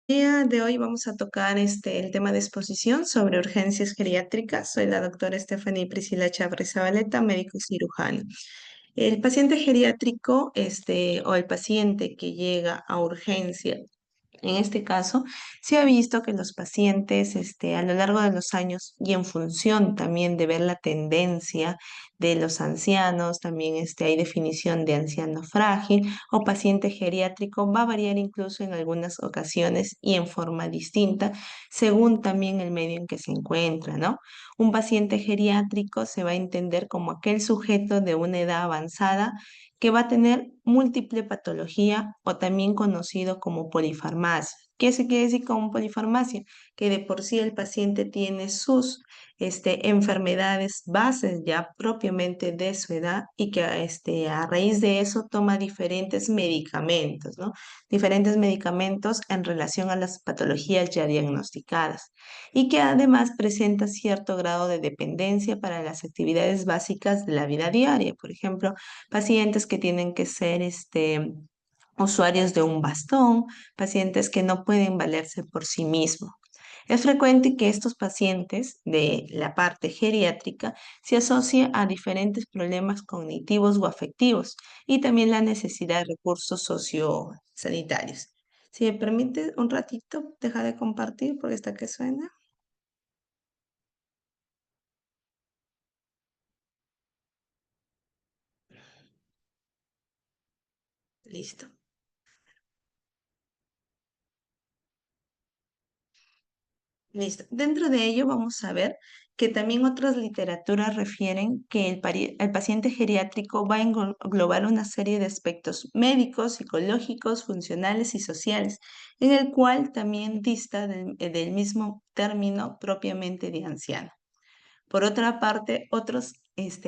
Día de hoy vamos a tocar el tema de exposición sobre urgencias geriátricas. Soy la doctora Stephanie Priscila Chávez Zabaleta, médico y cirujano. El paciente geriátrico, o el paciente que llega a urgencia, en este caso, se ha visto que los pacientes, a lo largo de los años y en función también de ver la tendencia de los ancianos, también hay definición de anciano frágil o paciente geriátrico, va a variar incluso en algunas ocasiones y en forma distinta, según también el medio en que se encuentra, ¿no? Un paciente geriátrico se va a entender como aquel sujeto de una edad avanzada que va a tener múltiple patología o también conocido como polifarmacia. ¿Qué se quiere decir como polifarmacia? Que de por sí el paciente tiene sus enfermedades bases ya propiamente de su edad y que a raíz de eso toma diferentes medicamentos, ¿no? Diferentes medicamentos en relación a las patologías ya diagnosticadas y que además presenta cierto grado de dependencia para las actividades básicas de la vida diaria. Por ejemplo, pacientes que tienen que ser usuarios de un bastón, pacientes que no pueden valerse por sí mismos. Es frecuente que estos pacientes de la parte geriátrica se asocien a diferentes problemas cognitivos o afectivos y también la necesidad de recursos sociosanitarios. Si me permite un ratito, deja de compartir porque está que suena. Listo. Listo. Dentro de ello vamos a ver que también otras literaturas refieren que el paciente geriátrico va a englobar una serie de aspectos médicos, psicológicos, funcionales y sociales, en el cual también dista del mismo término propiamente de anciano. Por otra parte, otros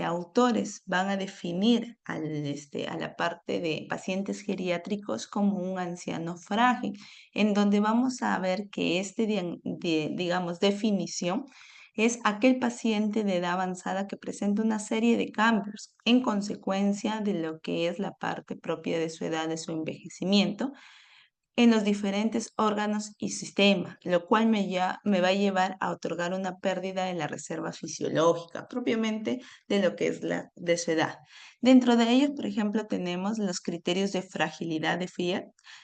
autores van a definir a la parte de pacientes geriátricos como un anciano frágil, en donde vamos a ver que digamos, definición es aquel paciente de edad avanzada que presenta una serie de cambios en consecuencia de lo que es la parte propia de su edad, de su envejecimiento, en los diferentes órganos y sistemas, lo cual me va a llevar a otorgar una pérdida en la reserva fisiológica, propiamente de lo que es de su edad. Dentro de ellos, por ejemplo, tenemos los criterios de fragilidad de Fiat,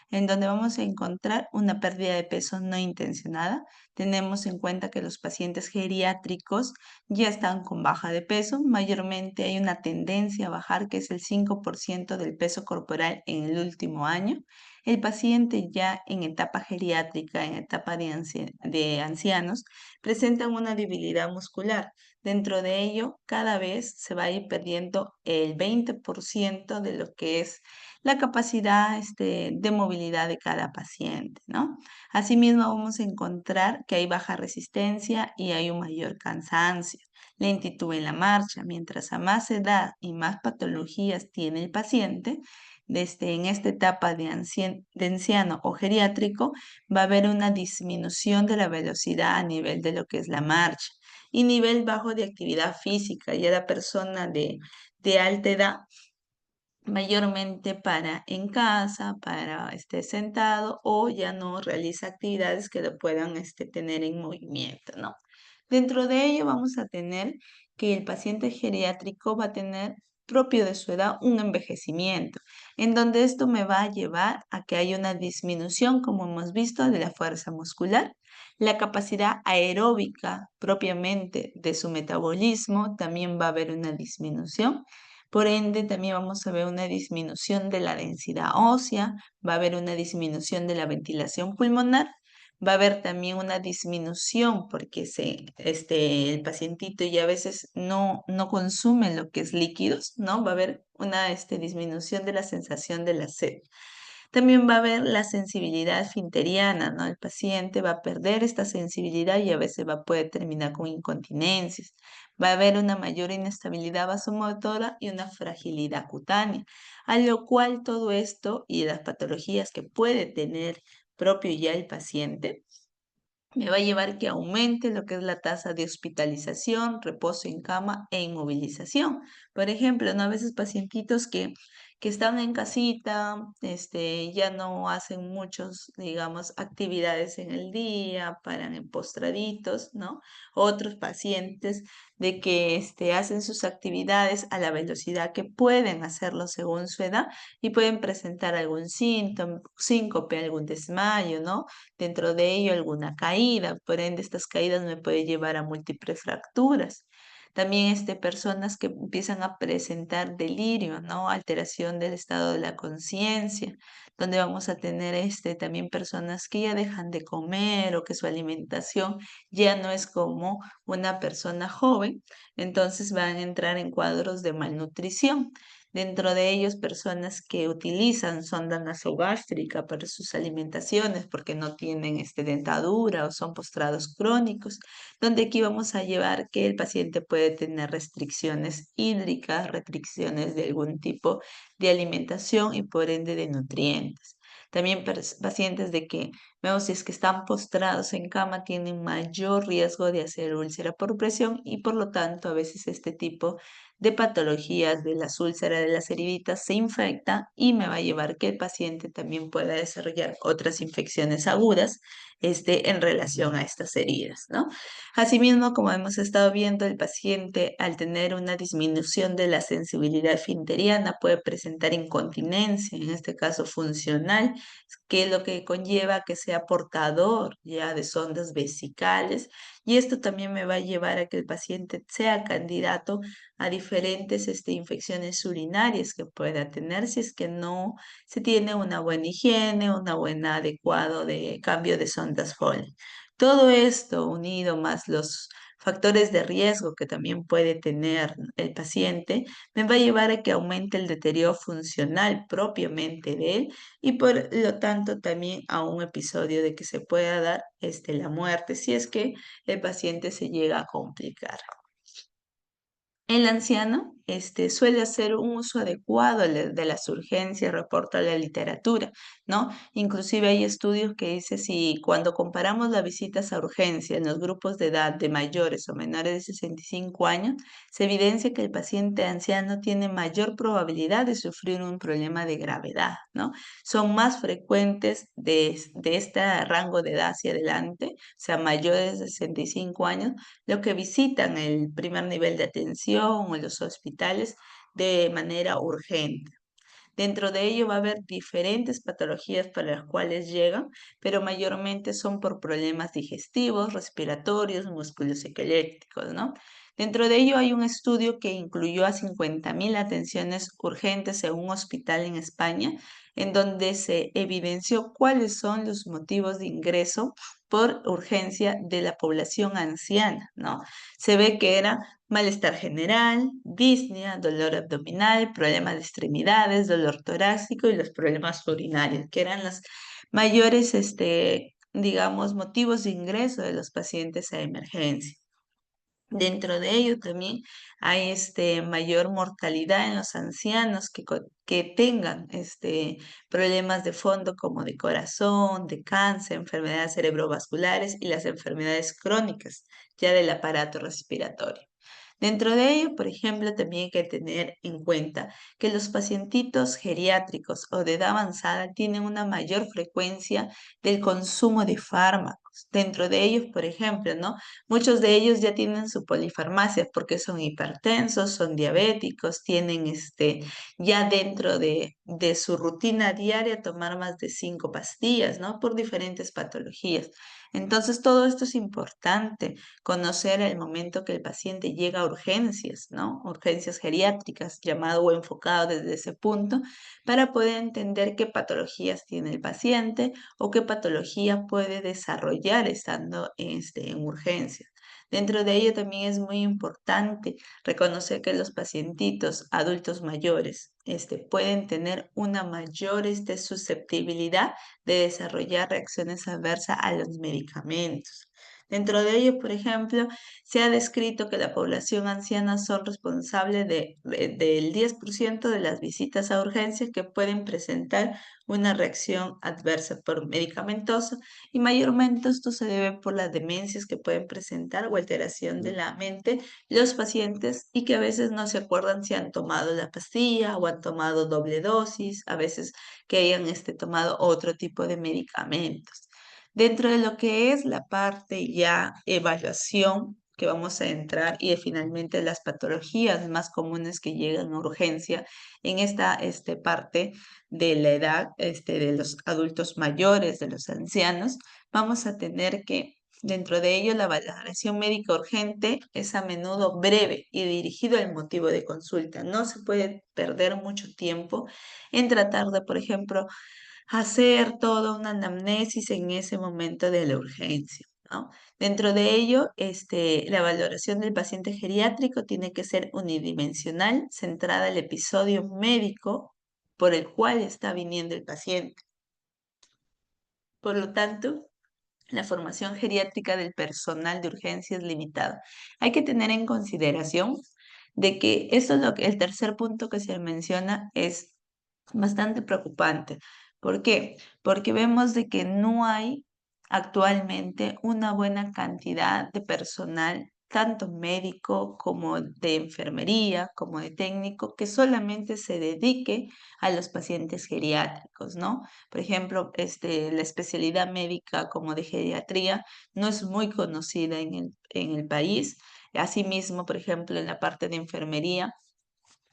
en donde vamos a encontrar una pérdida de peso no intencionada. Tenemos en cuenta que los pacientes geriátricos ya están con baja de peso, mayormente hay una tendencia a bajar, que es el 5% del peso corporal en el último año. El paciente ya en etapa geriátrica, en etapa de ancianos, presentan una debilidad muscular. Dentro de ello, cada vez se va a ir perdiendo el 20% de lo que es la capacidad de movilidad de cada paciente, ¿no? Asimismo, vamos a encontrar que hay baja resistencia y hay un mayor cansancio, lentitud en la marcha. Mientras a más edad y más patologías tiene el paciente, en esta etapa de anciano o geriátrico, va a haber una disminución de la velocidad a nivel de lo que es la marcha y nivel bajo de actividad física. Ya la persona de alta edad, mayormente para en casa, para estar sentado o ya no realiza actividades que lo puedan tener en movimiento, ¿no? Dentro de ello vamos a tener que el paciente geriátrico va a tener propio de su edad un envejecimiento, en donde esto me va a llevar a que haya una disminución, como hemos visto, de la fuerza muscular, la capacidad aeróbica propiamente de su metabolismo, también va a haber una disminución. Por ende, también vamos a ver una disminución de la densidad ósea, va a haber una disminución de la ventilación pulmonar, va a haber también una disminución porque el pacientito ya a veces no consume lo que es líquidos, ¿no? Va a haber una disminución de la sensación de la sed. También va a haber la sensibilidad esfinteriana, ¿no? El paciente va a perder esta sensibilidad y a veces puede terminar con incontinencias. Va a haber una mayor inestabilidad vasomotora y una fragilidad cutánea, a lo cual todo esto y las patologías que puede tener propio ya el paciente me va a llevar que aumente lo que es la tasa de hospitalización, reposo en cama e inmovilización. Por ejemplo, ¿no? A veces pacientitos que que están en casita, ya no hacen muchos, digamos, actividades en el día, paran en postraditos, ¿no? Otros pacientes de que hacen sus actividades a la velocidad que pueden hacerlo según su edad y pueden presentar algún síntoma, síncope, algún desmayo, ¿no? Dentro de ello alguna caída, por ende estas caídas me pueden llevar a múltiples fracturas. También personas que empiezan a presentar delirio, ¿no? Alteración del estado de la conciencia, donde vamos a tener también personas que ya dejan de comer o que su alimentación ya no es como una persona joven, entonces van a entrar en cuadros de malnutrición. Dentro de ellos, personas que utilizan sonda nasogástrica para sus alimentaciones porque no tienen dentadura o son postrados crónicos, donde aquí vamos a llevar que el paciente puede tener restricciones hídricas, restricciones de algún tipo de alimentación y por ende de nutrientes. También pacientes de que vemos si es que están postrados en cama tienen mayor riesgo de hacer úlcera por presión y por lo tanto a veces este tipo de patologías de las úlceras de las heriditas se infecta y me va a llevar que el paciente también pueda desarrollar otras infecciones agudas en relación a estas heridas, ¿no? Asimismo, como hemos estado viendo, el paciente al tener una disminución de la sensibilidad esfinteriana puede presentar incontinencia, en este caso funcional, que es lo que conlleva que sea portador ya de sondas vesicales y esto también me va a llevar a que el paciente sea candidato a diferentes infecciones urinarias que pueda tener si es que no se tiene una buena higiene, una buena adecuado de cambio de sondas Foley. Todo esto unido más los factores de riesgo que también puede tener el paciente, me va a llevar a que aumente el deterioro funcional propiamente de él y por lo tanto también a un episodio de que se pueda dar la muerte si es que el paciente se llega a complicar. El anciano suele hacer un uso adecuado de las urgencias, reporta la literatura, ¿no? Inclusive hay estudios que dicen si cuando comparamos las visitas a urgencia en los grupos de edad de mayores o menores de 65 años, se evidencia que el paciente anciano tiene mayor probabilidad de sufrir un problema de gravedad, ¿no? Son más frecuentes de este rango de edad hacia adelante, o sea, mayores de 65 años, los que visitan el primer nivel de atención o los hospitales de manera urgente. Dentro de ello va a haber diferentes patologías para las cuales llegan, pero mayormente son por problemas digestivos, respiratorios, musculoesqueléticos, ¿no? Dentro de ello hay un estudio que incluyó a 50.000 atenciones urgentes en un hospital en España, en donde se evidenció cuáles son los motivos de ingreso por urgencia de la población anciana, ¿no? Se ve que era malestar general, disnea, dolor abdominal, problemas de extremidades, dolor torácico y los problemas urinarios, que eran los mayores, digamos, motivos de ingreso de los pacientes a emergencia. Dentro de ello también hay mayor mortalidad en los ancianos que tengan problemas de fondo como de corazón, de cáncer, enfermedades cerebrovasculares y las enfermedades crónicas ya del aparato respiratorio. Dentro de ello, por ejemplo, también hay que tener en cuenta que los pacientitos geriátricos o de edad avanzada tienen una mayor frecuencia del consumo de fármacos. Dentro de ellos, por ejemplo, ¿no? Muchos de ellos ya tienen su polifarmacia porque son hipertensos, son diabéticos, tienen ya dentro de su rutina diaria tomar más de 5 pastillas, ¿no? Por diferentes patologías. Entonces, todo esto es importante conocer el momento que el paciente llega a urgencias, ¿no? Urgencias geriátricas, llamado o enfocado desde ese punto, para poder entender qué patologías tiene el paciente o qué patología puede desarrollar estando en urgencias. Dentro de ello también es muy importante reconocer que los pacientitos adultos mayores pueden tener una mayor susceptibilidad de desarrollar reacciones adversas a los medicamentos. Dentro de ello, por ejemplo, se ha descrito que la población anciana son responsables del 10% de las visitas a urgencias que pueden presentar una reacción adversa por medicamentosa y mayormente esto se debe por las demencias que pueden presentar o alteración de la mente los pacientes y que a veces no se acuerdan si han tomado la pastilla o han tomado doble dosis, a veces que hayan tomado otro tipo de medicamentos. Dentro de lo que es la parte ya evaluación que vamos a entrar y finalmente las patologías más comunes que llegan a urgencia en esta parte de la edad de los adultos mayores, de los ancianos, vamos a tener que dentro de ello la valoración médica urgente es a menudo breve y dirigido al motivo de consulta. No se puede perder mucho tiempo en tratar de, por ejemplo, hacer toda una anamnesis en ese momento de la urgencia, ¿no? Dentro de ello, la valoración del paciente geriátrico tiene que ser unidimensional, centrada en el episodio médico por el cual está viniendo el paciente. Por lo tanto, la formación geriátrica del personal de urgencia es limitada. Hay que tener en consideración de que esto es el tercer punto que se menciona es bastante preocupante. ¿Por qué? Porque vemos de que no hay actualmente una buena cantidad de personal, tanto médico como de enfermería, como de técnico, que solamente se dedique a los pacientes geriátricos, ¿no? Por ejemplo, la especialidad médica como de geriatría no es muy conocida en el país. Asimismo, por ejemplo, en la parte de enfermería,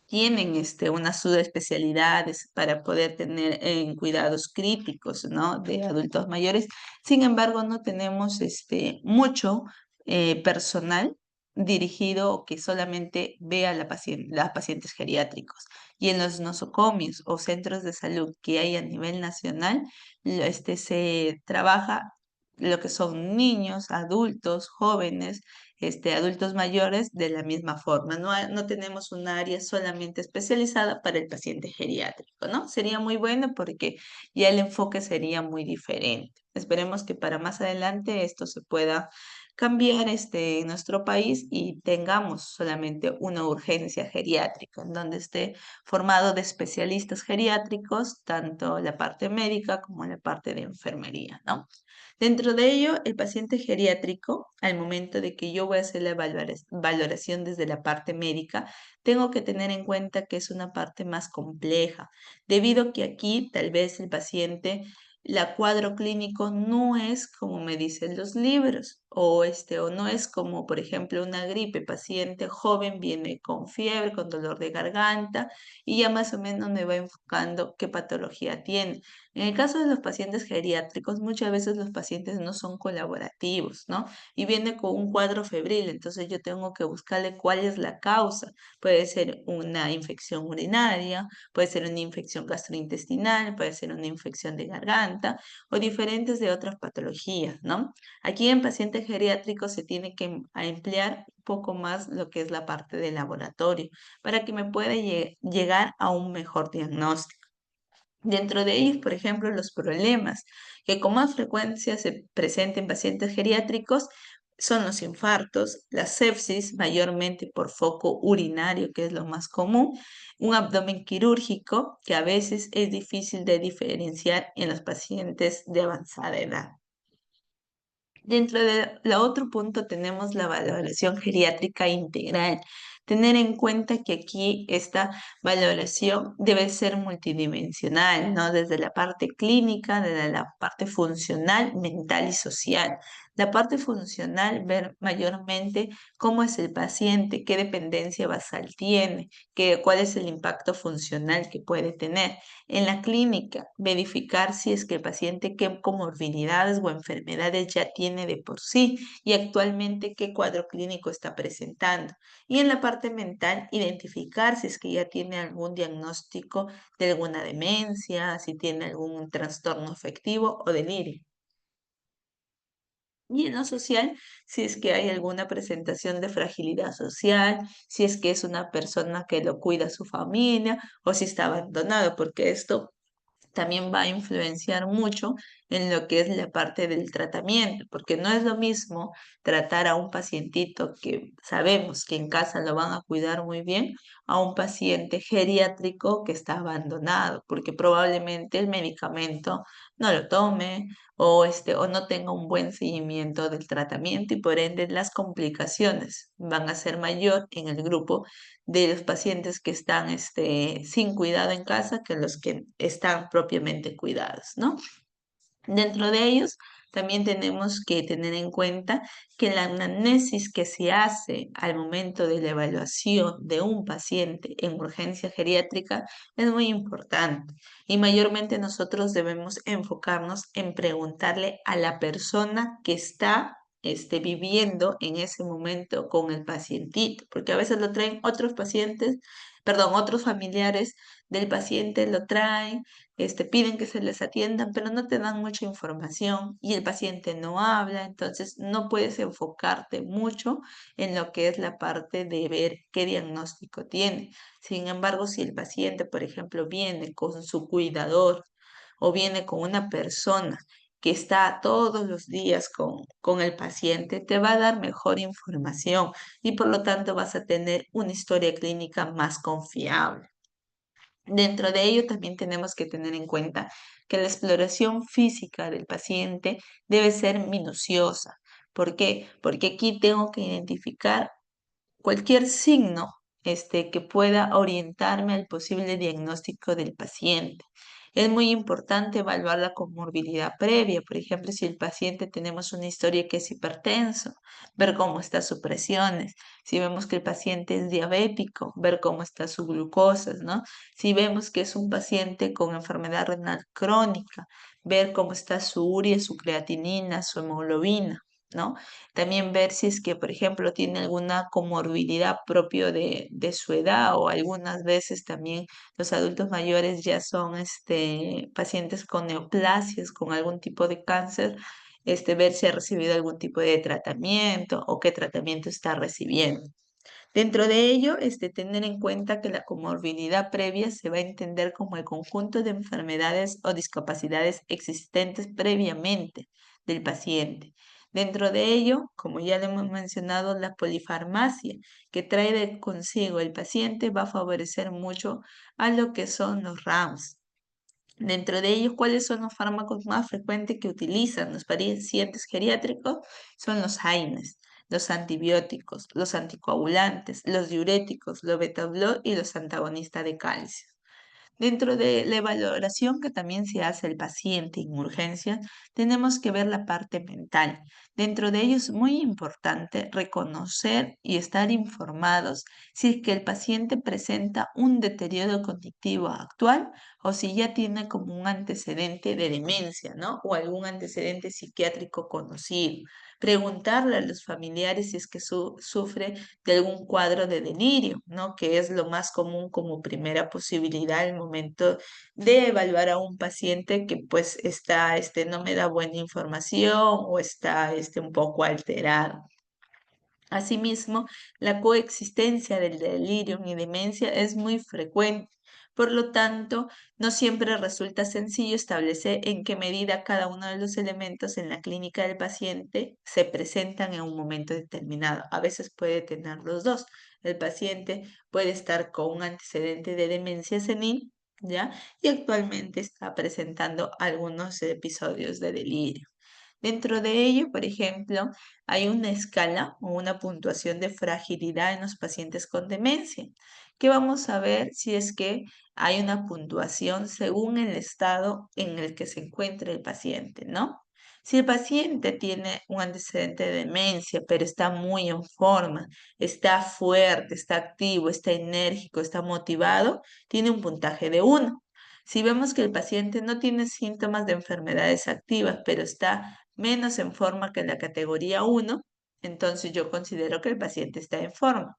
tienen unas subespecialidades para poder tener en cuidados críticos, ¿no? De adultos mayores. Sin embargo, no tenemos mucho personal dirigido o que solamente vea las pacientes geriátricos. Y en los nosocomios o centros de salud que hay a nivel nacional, se trabaja lo que son niños, adultos, jóvenes, adultos mayores de la misma forma. No tenemos un área solamente especializada para el paciente geriátrico, ¿no? Sería muy bueno porque ya el enfoque sería muy diferente. Esperemos que para más adelante esto se pueda cambiar en nuestro país y tengamos solamente una urgencia geriátrica, en donde esté formado de especialistas geriátricos, tanto la parte médica como la parte de enfermería, ¿no? Dentro de ello, el paciente geriátrico, al momento de que yo voy a hacer la valoración desde la parte médica, tengo que tener en cuenta que es una parte más compleja, debido a que aquí tal vez el paciente, la cuadro clínico no es como me dicen los libros, o no es como, por ejemplo, una gripe, paciente joven viene con fiebre, con dolor de garganta, y ya más o menos me va enfocando qué patología tiene. En el caso de los pacientes geriátricos, muchas veces los pacientes no son colaborativos, ¿no? Y viene con un cuadro febril, entonces yo tengo que buscarle cuál es la causa. Puede ser una infección urinaria, puede ser una infección gastrointestinal, puede ser una infección de garganta o diferentes de otras patologías, ¿no? Aquí en pacientes geriátricos se tiene que a emplear un poco más lo que es la parte del laboratorio para que me pueda llegar a un mejor diagnóstico. Dentro de ellos, por ejemplo, los problemas que con más frecuencia se presentan en pacientes geriátricos son los infartos, la sepsis, mayormente por foco urinario, que es lo más común, un abdomen quirúrgico, que a veces es difícil de diferenciar en los pacientes de avanzada edad. Dentro de la otro punto tenemos la valoración geriátrica integral. Tener en cuenta que aquí esta valoración debe ser multidimensional, ¿no? Desde la parte clínica, desde la parte funcional, mental y social. La parte funcional, ver mayormente cómo es el paciente, qué dependencia basal tiene, cuál es el impacto funcional que puede tener. En la clínica, verificar si es que el paciente qué comorbilidades o enfermedades ya tiene de por sí y actualmente qué cuadro clínico está presentando. Y en la parte mental, identificar si es que ya tiene algún diagnóstico de alguna demencia, si tiene algún trastorno afectivo o delirio. Y en lo social, si es que hay alguna presentación de fragilidad social, si es que es una persona que lo cuida a su familia o si está abandonado, porque esto también va a influenciar mucho en lo que es la parte del tratamiento, porque no es lo mismo tratar a un pacientito que sabemos que en casa lo van a cuidar muy bien, a un paciente geriátrico que está abandonado, porque probablemente el medicamento no lo tome o no tenga un buen seguimiento del tratamiento y por ende las complicaciones van a ser mayor en el grupo de los pacientes que están sin cuidado en casa que los que están propiamente cuidados, ¿no? Dentro de ellos, también tenemos que tener en cuenta que la anamnesis que se hace al momento de la evaluación de un paciente en urgencia geriátrica es muy importante y mayormente nosotros debemos enfocarnos en preguntarle a la persona que está viviendo en ese momento con el pacientito, porque a veces lo traen otros pacientes, perdón, otros familiares del paciente lo traen, piden que se les atiendan, pero no te dan mucha información y el paciente no habla, entonces no puedes enfocarte mucho en lo que es la parte de ver qué diagnóstico tiene. Sin embargo, si el paciente, por ejemplo, viene con su cuidador o viene con una persona que está todos los días con el paciente, te va a dar mejor información y por lo tanto vas a tener una historia clínica más confiable. Dentro de ello también tenemos que tener en cuenta que la exploración física del paciente debe ser minuciosa. ¿Por qué? Porque aquí tengo que identificar cualquier signo que pueda orientarme al posible diagnóstico del paciente. Es muy importante evaluar la comorbilidad previa, por ejemplo, si el paciente tenemos una historia que es hipertenso, ver cómo está su presiones, si vemos que el paciente es diabético, ver cómo está su glucosa, ¿no? Si vemos que es un paciente con enfermedad renal crónica, ver cómo está su urea, su creatinina, su hemoglobina, ¿no? También ver si es que, por ejemplo, tiene alguna comorbilidad propio de su edad o algunas veces también los adultos mayores ya son pacientes con neoplasias, con algún tipo de cáncer, ver si ha recibido algún tipo de tratamiento o qué tratamiento está recibiendo. Dentro de ello, tener en cuenta que la comorbilidad previa se va a entender como el conjunto de enfermedades o discapacidades existentes previamente del paciente. Dentro de ello, como ya le hemos mencionado, la polifarmacia que trae de consigo el paciente va a favorecer mucho a lo que son los RAMS. Dentro de ellos, ¿cuáles son los fármacos más frecuentes que utilizan los pacientes geriátricos? Son los AINES, los antibióticos, los anticoagulantes, los diuréticos, los beta-bloqueadores y los antagonistas de calcio. Dentro de la valoración que también se hace al paciente en urgencias, tenemos que ver la parte mental. Dentro de ello es muy importante reconocer y estar informados si es que el paciente presenta un deterioro cognitivo actual o si ya tiene como un antecedente de demencia, ¿no? O algún antecedente psiquiátrico conocido. Preguntarle a los familiares si es que sufre de algún cuadro de delirio, ¿no? Que es lo más común como primera posibilidad al momento de evaluar a un paciente que pues está, no me da buena información o está, un poco alterado. Asimismo, la coexistencia del delirio y demencia es muy frecuente. Por lo tanto, no siempre resulta sencillo establecer en qué medida cada uno de los elementos en la clínica del paciente se presentan en un momento determinado. A veces puede tener los dos. El paciente puede estar con un antecedente de demencia senil, ¿ya? Y actualmente está presentando algunos episodios de delirio. Dentro de ello, por ejemplo, hay una escala o una puntuación de fragilidad en los pacientes con demencia, que vamos a ver si es que hay una puntuación según el estado en el que se encuentra el paciente, ¿no? Si el paciente tiene un antecedente de demencia, pero está muy en forma, está fuerte, está activo, está enérgico, está motivado, tiene un puntaje de 1. Si vemos que el paciente no tiene síntomas de enfermedades activas, pero está menos en forma que la categoría 1, entonces yo considero que el paciente está en forma.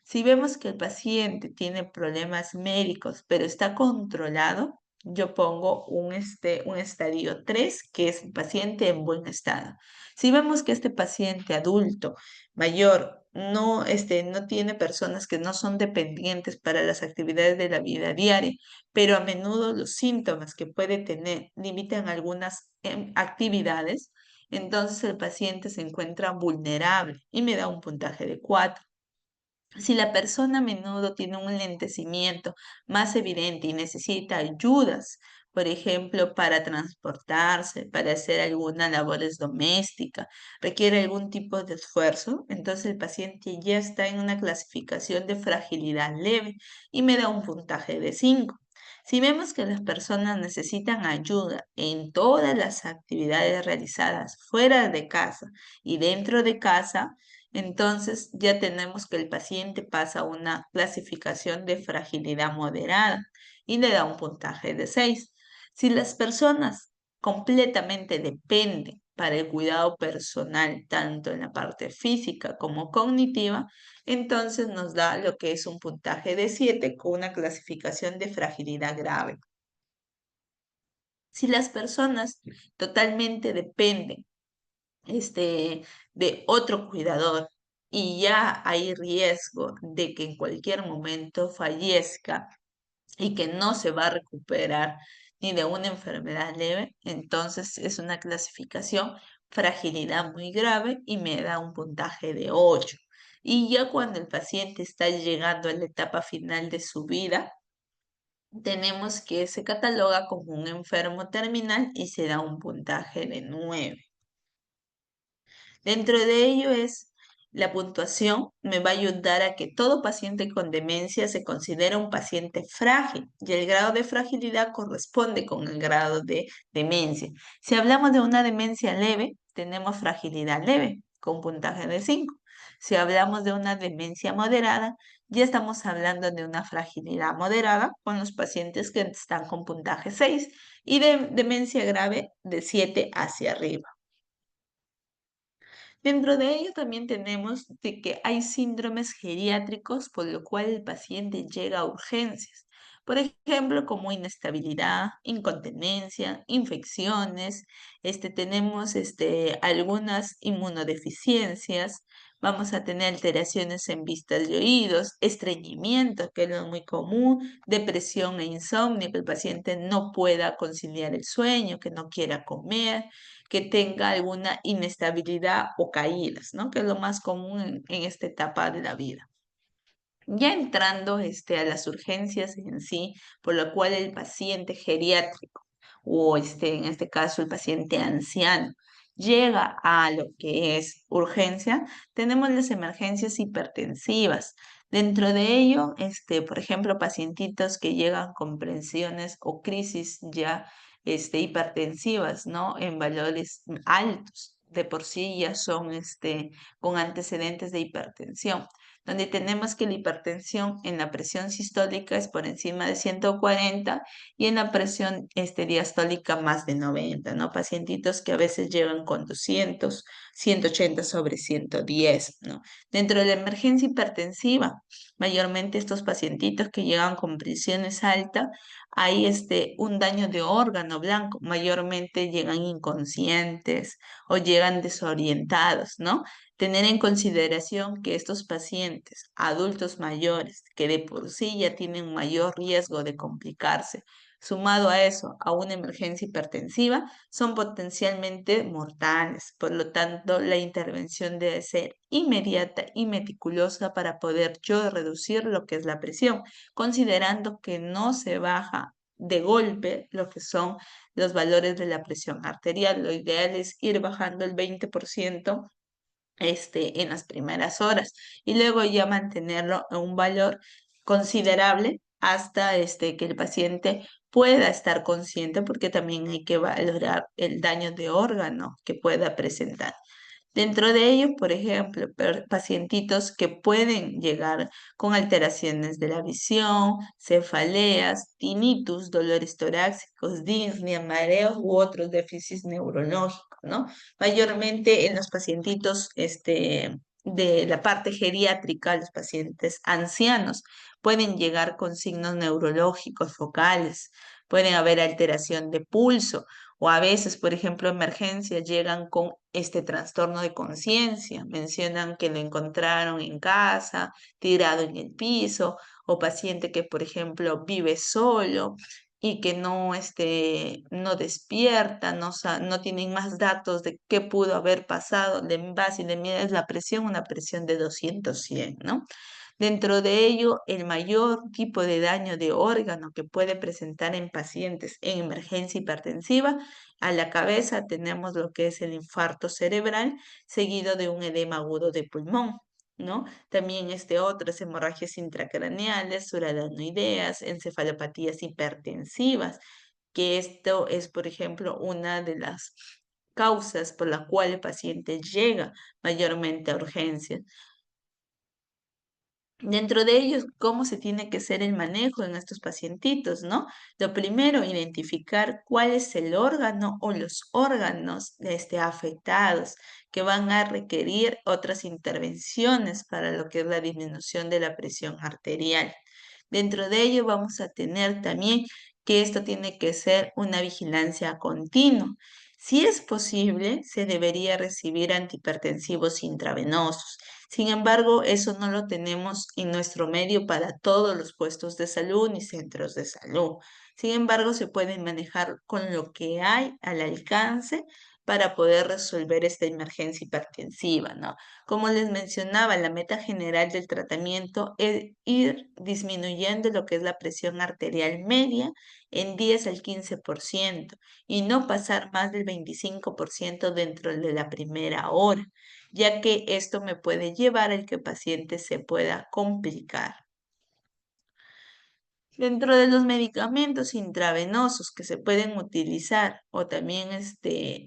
Si vemos que el paciente tiene problemas médicos, pero está controlado, yo pongo un estadio 3, que es el paciente en buen estado. Si vemos que este paciente adulto mayor no tiene personas que no son dependientes para las actividades de la vida diaria, pero a menudo los síntomas que puede tener limitan algunas actividades, entonces el paciente se encuentra vulnerable y me da un puntaje de 4. Si la persona a menudo tiene un lentecimiento más evidente y necesita ayudas, por ejemplo, para transportarse, para hacer alguna labores doméstica, requiere algún tipo de esfuerzo, entonces el paciente ya está en una clasificación de fragilidad leve y me da un puntaje de 5. Si vemos que las personas necesitan ayuda en todas las actividades realizadas fuera de casa y dentro de casa, entonces ya tenemos que el paciente pasa a una clasificación de fragilidad moderada y le da un puntaje de 6. Si las personas completamente dependen para el cuidado personal, tanto en la parte física como cognitiva, entonces nos da lo que es un puntaje de 7 con una clasificación de fragilidad grave. Si las personas totalmente dependen este, de otro cuidador y ya hay riesgo de que en cualquier momento fallezca y que no se va a recuperar ni de una enfermedad leve, entonces es una clasificación fragilidad muy grave y me da un puntaje de 8. Y ya cuando el paciente está llegando a la etapa final de su vida, tenemos que se cataloga como un enfermo terminal y se da un puntaje de 9. Dentro de ello es la puntuación, me va a ayudar a que todo paciente con demencia se considera un paciente frágil y el grado de fragilidad corresponde con el grado de demencia. Si hablamos de una demencia leve, tenemos fragilidad leve con puntaje de 5. Si hablamos de una demencia moderada, ya estamos hablando de una fragilidad moderada con los pacientes que están con puntaje 6 y de demencia grave de 7 hacia arriba. Dentro de ello también tenemos de que hay síndromes geriátricos por lo cual el paciente llega a urgencias. Por ejemplo, como inestabilidad, incontinencia, infecciones, tenemos algunas inmunodeficiencias, vamos a tener alteraciones en vistas y oídos, estreñimiento, que es lo muy común, depresión e insomnio, que el paciente no pueda conciliar el sueño, que no quiera comer, que tenga alguna inestabilidad o caídas, ¿no? Que es lo más común en esta etapa de la vida. Ya entrando a las urgencias en sí, por lo cual el paciente geriátrico o en este caso el paciente anciano llega a lo que es urgencia, tenemos las emergencias hipertensivas. Dentro de ello, por ejemplo, pacientitos que llegan con presiones o crisis ya hipertensivas, ¿no? En valores altos, de por sí ya son con antecedentes de hipertensión donde tenemos que la hipertensión en la presión sistólica es por encima de 140 y en la presión diastólica más de 90, ¿no? Pacientitos que a veces llegan con 200, 180 sobre 110, ¿no? Dentro de la emergencia hipertensiva, mayormente estos pacientitos que llegan con presiones altas, hay un daño de órgano blanco, mayormente llegan inconscientes o llegan desorientados, ¿no? Tener en consideración que estos pacientes, adultos mayores, que de por sí ya tienen mayor riesgo de complicarse, sumado a eso, a una emergencia hipertensiva, son potencialmente mortales. Por lo tanto, la intervención debe ser inmediata y meticulosa para poder yo reducir lo que es la presión, considerando que no se baja de golpe lo que son los valores de la presión arterial. Lo ideal es ir bajando el 20% en las primeras horas y luego ya mantenerlo en un valor considerable hasta que el paciente pueda estar consciente porque también hay que valorar el daño de órgano que pueda presentar. Dentro de ellos, por ejemplo, pacientitos que pueden llegar con alteraciones de la visión, cefaleas, tinnitus, dolores torácicos, disnea, mareos u otros déficits neurológicos, ¿no? Mayormente en los pacientitos de la parte geriátrica, los pacientes ancianos, pueden llegar con signos neurológicos focales, pueden haber alteración de pulso O a veces, por ejemplo, emergencias llegan con este trastorno de conciencia. Mencionan que lo encontraron en casa, tirado en el piso, o paciente que, por ejemplo, vive solo y que no despierta, no tienen más datos de qué pudo haber pasado. De base y de mide es la presión, una presión de 200/100, ¿no? Dentro de ello, el mayor tipo de daño de órgano que puede presentar en pacientes en emergencia hipertensiva, a la cabeza tenemos lo que es el infarto cerebral, seguido de un edema agudo de pulmón, ¿no? También otras hemorragias intracraneales, suradanoideas, encefalopatías hipertensivas, que esto es, por ejemplo, una de las causas por la cual el paciente llega mayormente a urgencias. Dentro de ellos, ¿cómo se tiene que hacer el manejo en estos pacientitos, no? Lo primero, identificar cuál es el órgano o los órganos afectados que van a requerir otras intervenciones para lo que es la disminución de la presión arterial. Dentro de ello vamos a tener también que esto tiene que ser una vigilancia continua. Si es posible, se debería recibir antihipertensivos intravenosos. Sin embargo, eso no lo tenemos en nuestro medio para todos los puestos de salud ni centros de salud. Sin embargo, se pueden manejar con lo que hay al alcance para poder resolver esta emergencia hipertensiva, ¿no? Como les mencionaba, la meta general del tratamiento es ir disminuyendo lo que es la presión arterial media en 10 al 15% y no pasar más del 25% dentro de la primera hora, ya que esto me puede llevar al que el paciente se pueda complicar. Dentro de los medicamentos intravenosos que se pueden utilizar o también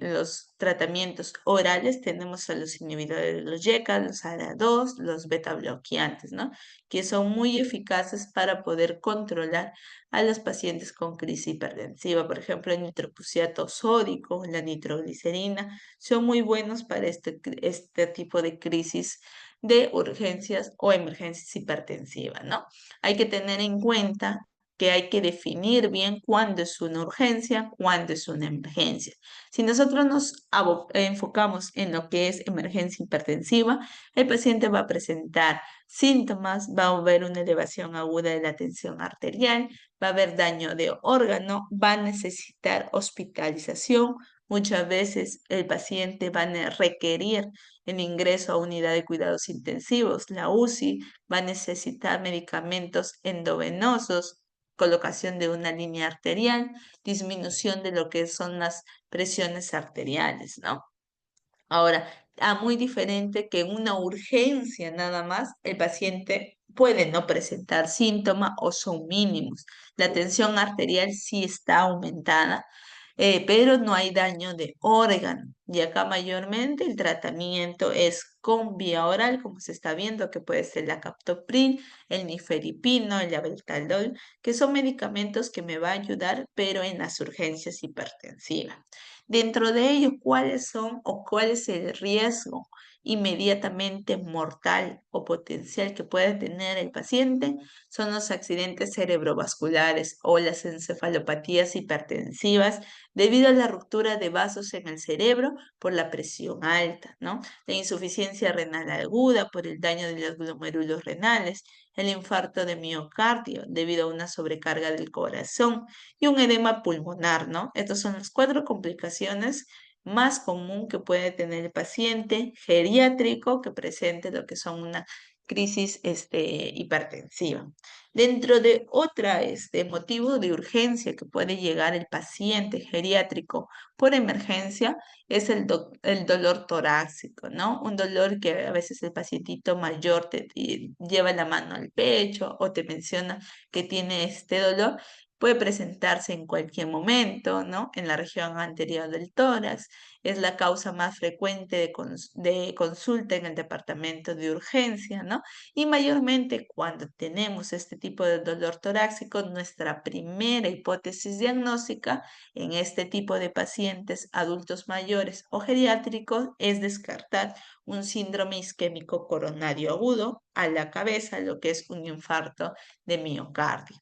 los tratamientos orales, tenemos a los inhibidores de los YECA, los ARA2, los beta bloqueantes, ¿no? Que son muy eficaces para poder controlar a los pacientes con crisis hipertensiva. Por ejemplo, el nitroprusiato sódico, la nitroglicerina, son muy buenos para este tipo de crisis de urgencias o emergencias hipertensivas, ¿no? Hay que tener en cuenta que hay que definir bien cuándo es una urgencia, cuándo es una emergencia. Si nosotros nos enfocamos en lo que es emergencia hipertensiva, el paciente va a presentar síntomas, va a haber una elevación aguda de la tensión arterial, va a haber daño de órgano, va a necesitar hospitalización. Muchas veces el paciente va a requerir el ingreso a unidad de cuidados intensivos, la UCI, va a necesitar medicamentos endovenosos, colocación de una línea arterial, disminución de lo que son las presiones arteriales, ¿no? Ahora, muy diferente que en una urgencia nada más, el paciente puede no presentar síntomas o son mínimos. La tensión arterial sí está aumentada, pero no hay daño de órgano. Y acá mayormente el tratamiento es con vía oral, como se está viendo, que puede ser la captopril, el nifedipino, el labetalol, que son medicamentos que me va a ayudar, pero en las urgencias hipertensivas. Dentro de ellos, ¿cuáles son o cuál es el riesgo inmediatamente mortal o potencial que puede tener el paciente? Son los accidentes cerebrovasculares o las encefalopatías hipertensivas debido a la ruptura de vasos en el cerebro por la presión alta, ¿no? La insuficiencia renal aguda por el daño de los glomérulos renales, el infarto de miocardio debido a una sobrecarga del corazón y un edema pulmonar, ¿no? Estas son las cuatro complicaciones más común que puede tener el paciente geriátrico que presente lo que son una crisis hipertensiva. Dentro de otra motivo de urgencia que puede llegar el paciente geriátrico por emergencia es el dolor torácico, ¿no? Un dolor que a veces el pacientito mayor te lleva la mano al pecho o te menciona que tiene este dolor. Puede presentarse en cualquier momento, ¿no? En la región anterior del tórax. Es la causa más frecuente de consulta en el departamento de urgencia, ¿no? Y mayormente cuando tenemos este tipo de dolor torácico, nuestra primera hipótesis diagnóstica en este tipo de pacientes adultos mayores o geriátricos es descartar un síndrome isquémico coronario agudo a la cabeza, lo que es un infarto de miocardio.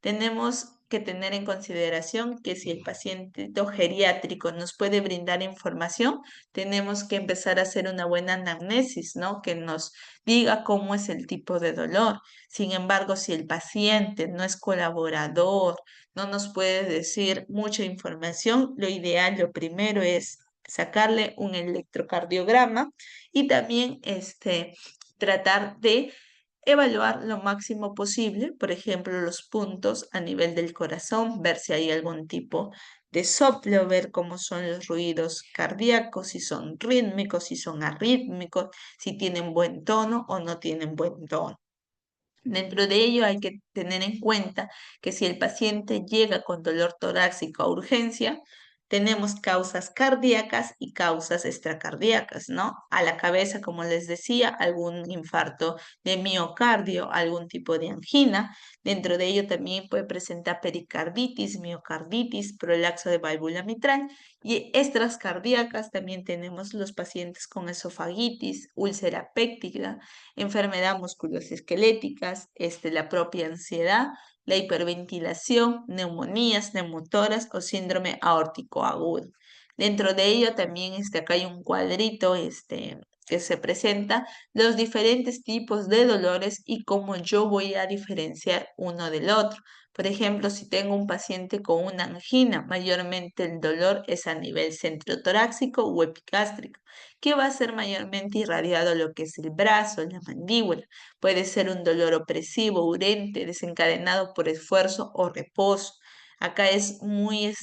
Tenemos que tener en consideración que si el paciente geriátrico nos puede brindar información, tenemos que empezar a hacer una buena anamnesis, ¿no? Que nos diga cómo es el tipo de dolor. Sin embargo, si el paciente no es colaborador, no nos puede decir mucha información, lo ideal, lo primero es sacarle un electrocardiograma y también tratar de evaluar lo máximo posible, por ejemplo, los puntos a nivel del corazón, ver si hay algún tipo de soplo, ver cómo son los ruidos cardíacos, si son rítmicos, si son arrítmicos, si tienen buen tono o no tienen buen tono. Dentro de ello hay que tener en cuenta que si el paciente llega con dolor torácico a urgencia, tenemos causas cardíacas y causas extracardíacas, ¿no? A la cabeza, como les decía, algún infarto de miocardio, algún tipo de angina. Dentro de ello también puede presentar pericarditis, miocarditis, prolapso de válvula mitral y extras cardíacas. También tenemos los pacientes con esofagitis, úlcera péptica, enfermedad musculoesqueléticas, la propia ansiedad, la hiperventilación, neumonías, neumotoras o síndrome aórtico agudo. Dentro de ello también acá hay un cuadrito que se presenta los diferentes tipos de dolores y cómo yo voy a diferenciar uno del otro. Por ejemplo, si tengo un paciente con una angina, mayormente el dolor es a nivel centrotorácico o epigástrico, que va a ser mayormente irradiado lo que es el brazo, la mandíbula. Puede ser un dolor opresivo, urente, desencadenado por esfuerzo o reposo. Acá es muy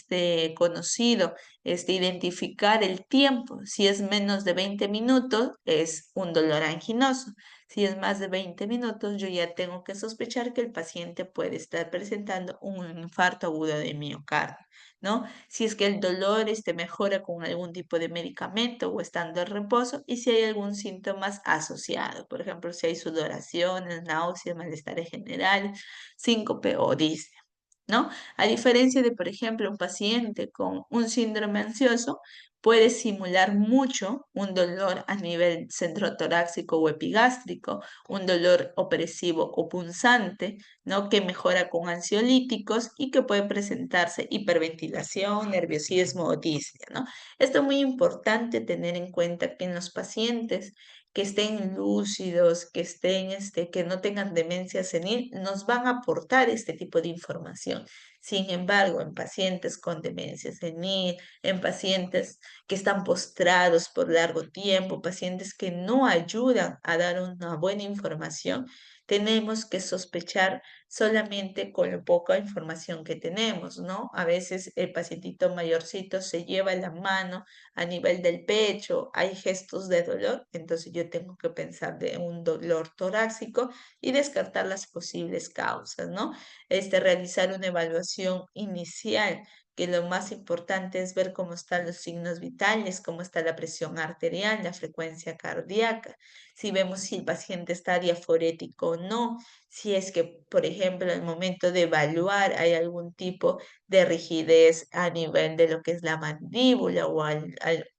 conocido identificar el tiempo. Si es menos de 20 minutos, es un dolor anginoso. Si es más de 20 minutos, yo ya tengo que sospechar que el paciente puede estar presentando un infarto agudo de miocardio, ¿no? Si es que el dolor mejora con algún tipo de medicamento o estando en reposo y si hay algún síntoma asociado, por ejemplo, si hay sudoración, náuseas, malestar general, síncope o disnea. ¿No? A diferencia de, por ejemplo, un paciente con un síndrome ansioso, puede simular mucho un dolor a nivel centrotorácico o epigástrico, un dolor opresivo o punzante, ¿no? Que mejora con ansiolíticos y que puede presentarse hiperventilación, nerviosismo o disnea, ¿no? Esto es muy importante tener en cuenta que en los pacientes que estén lúcidos, que estén, que no tengan demencia senil, nos van a aportar este tipo de información. Sin embargo, en pacientes con demencia senil, en pacientes que están postrados por largo tiempo, pacientes que no ayudan a dar una buena información, tenemos que sospechar solamente con la poca información que tenemos, ¿no? A veces el pacientito mayorcito se lleva la mano a nivel del pecho, hay gestos de dolor, entonces yo tengo que pensar de un dolor torácico y descartar las posibles causas, ¿no? Realizar una evaluación inicial, que lo más importante es ver cómo están los signos vitales, cómo está la presión arterial, la frecuencia cardíaca, si vemos si el paciente está diaforético o no, si es que, por ejemplo, al momento de evaluar hay algún tipo de rigidez a nivel de lo que es la mandíbula o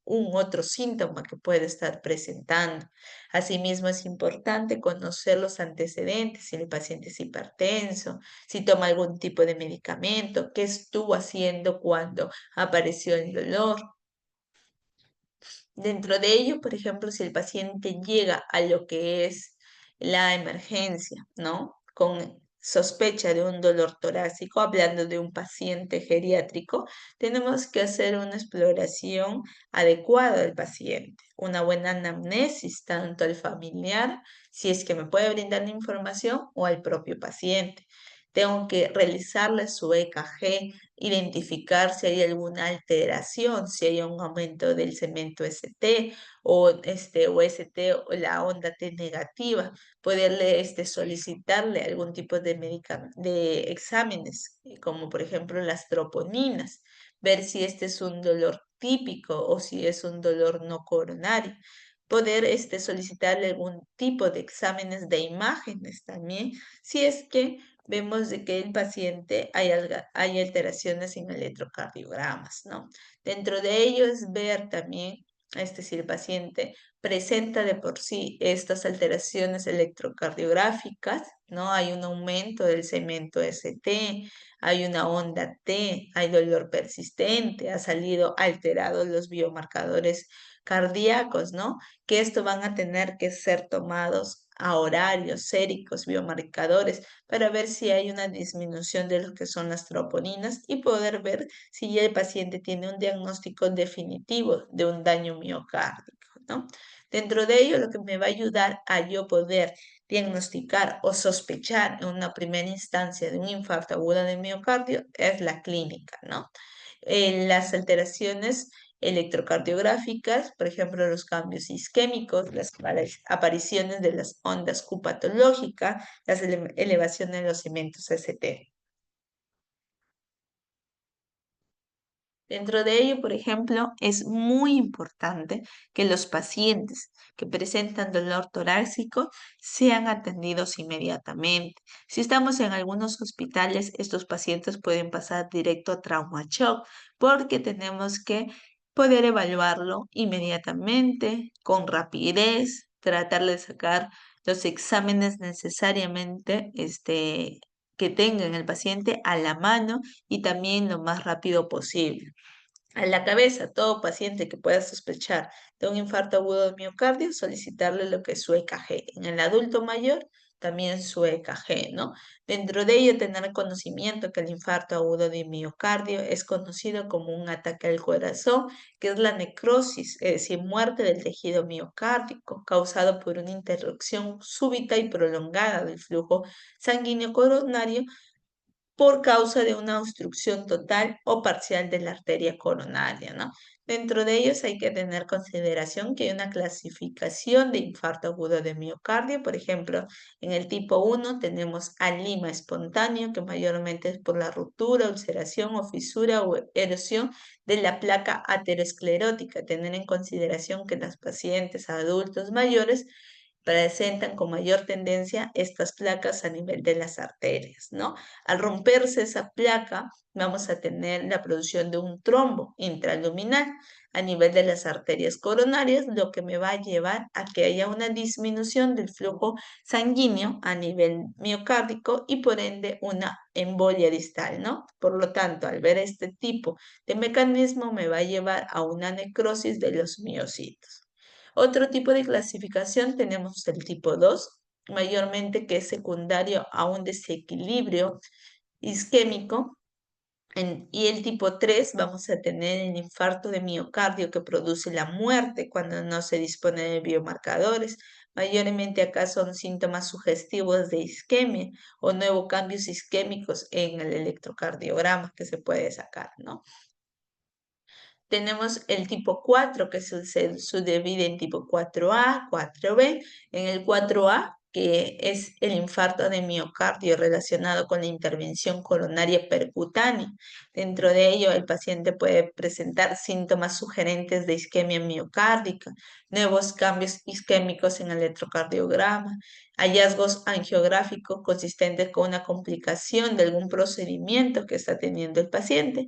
un otro síntoma que puede estar presentando. Asimismo, es importante conocer los antecedentes, si el paciente es hipertenso, si toma algún tipo de medicamento, qué estuvo haciendo cuando apareció el dolor. Dentro de ello, por ejemplo, si el paciente llega a lo que es la emergencia, ¿no? Con sospecha de un dolor torácico, hablando de un paciente geriátrico, tenemos que hacer una exploración adecuada del paciente, una buena anamnesis, tanto al familiar, si es que me puede brindar la información, o al propio paciente. Tengo que realizarle su EKG, identificar si hay alguna alteración, si hay un aumento del cemento ST o ST o la onda T negativa, poderle solicitarle algún tipo de de exámenes, como por ejemplo las troponinas, ver si este es un dolor típico o si es un dolor no coronario. Poder solicitarle algún tipo de exámenes de imágenes también, si es que vemos de que el paciente hay alteraciones en electrocardiogramas, ¿no? Dentro de ello es ver también Si el paciente presenta de por sí estas alteraciones electrocardiográficas, ¿no? Hay un aumento del segmento ST, hay una onda T, hay dolor persistente, ha salido alterados los biomarcadores cardíacos, ¿no? Que esto van a tener que ser tomados a horarios, séricos, biomarcadores, para ver si hay una disminución de lo que son las troponinas y poder ver si ya el paciente tiene un diagnóstico definitivo de un daño miocárdico, ¿no? Dentro de ello, lo que me va a ayudar a yo poder diagnosticar o sospechar en una primera instancia de un infarto agudo de miocardio es la clínica, ¿no? Las alteraciones electrocardiográficas, por ejemplo, los cambios isquémicos, las apariciones de las ondas Q patológicas, las elevaciones de los segmentos ST. Dentro de ello, por ejemplo, es muy importante que los pacientes que presentan dolor torácico sean atendidos inmediatamente. Si estamos en algunos hospitales, estos pacientes pueden pasar directo a trauma shock porque tenemos que poder evaluarlo inmediatamente, con rapidez, tratar de sacar los exámenes necesariamente que tenga el paciente a la mano y también lo más rápido posible. A la cabeza, todo paciente que pueda sospechar de un infarto agudo de miocardio, solicitarle lo que es su EKG. En el adulto mayor, también su EKG, ¿no? Dentro de ello, tener conocimiento que el infarto agudo de miocardio es conocido como un ataque al corazón, que es la necrosis, es decir, muerte del tejido miocárdico, causado por una interrupción súbita y prolongada del flujo sanguíneo coronario por causa de una obstrucción total o parcial de la arteria coronaria, ¿no? Dentro de ellos hay que tener consideración que hay una clasificación de infarto agudo de miocardio. Por ejemplo, en el tipo 1 tenemos alima espontáneo, que mayormente es por la ruptura, ulceración o fisura o erosión de la placa aterosclerótica. Tener en consideración que las pacientes adultos mayores presentan con mayor tendencia estas placas a nivel de las arterias, ¿no? Al romperse esa placa, vamos a tener la producción de un trombo intraluminal a nivel de las arterias coronarias, lo que me va a llevar a que haya una disminución del flujo sanguíneo a nivel miocárdico y por ende una embolia distal, ¿no? Por lo tanto, al ver este tipo de mecanismo, me va a llevar a una necrosis de los miocitos. Otro tipo de clasificación tenemos el tipo 2, mayormente que es secundario a un desequilibrio isquémico. Y el tipo 3 vamos a tener el infarto de miocardio que produce la muerte cuando no se dispone de biomarcadores. Mayormente acá son síntomas sugestivos de isquemia o nuevos cambios isquémicos en el electrocardiograma que se puede sacar, ¿no? Tenemos el tipo 4 que se subdivide en tipo 4A, 4B. En el 4A, que es el infarto de miocardio relacionado con la intervención coronaria percutánea. Dentro de ello, el paciente puede presentar síntomas sugerentes de isquemia miocárdica, nuevos cambios isquémicos en el electrocardiograma, hallazgos angiográficos consistentes con una complicación de algún procedimiento que está teniendo el paciente.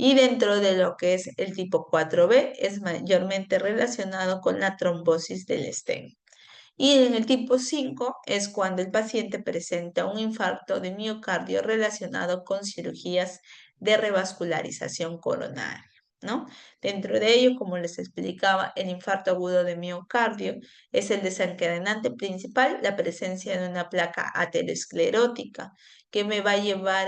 Y dentro de lo que es el tipo 4B es mayormente relacionado con la trombosis del stem. Y en el tipo 5 es cuando el paciente presenta un infarto de miocardio relacionado con cirugías de revascularización coronaria, ¿no? Dentro de ello, como les explicaba, el infarto agudo de miocardio es el desencadenante principal, la presencia de una placa aterosclerótica que me va a llevar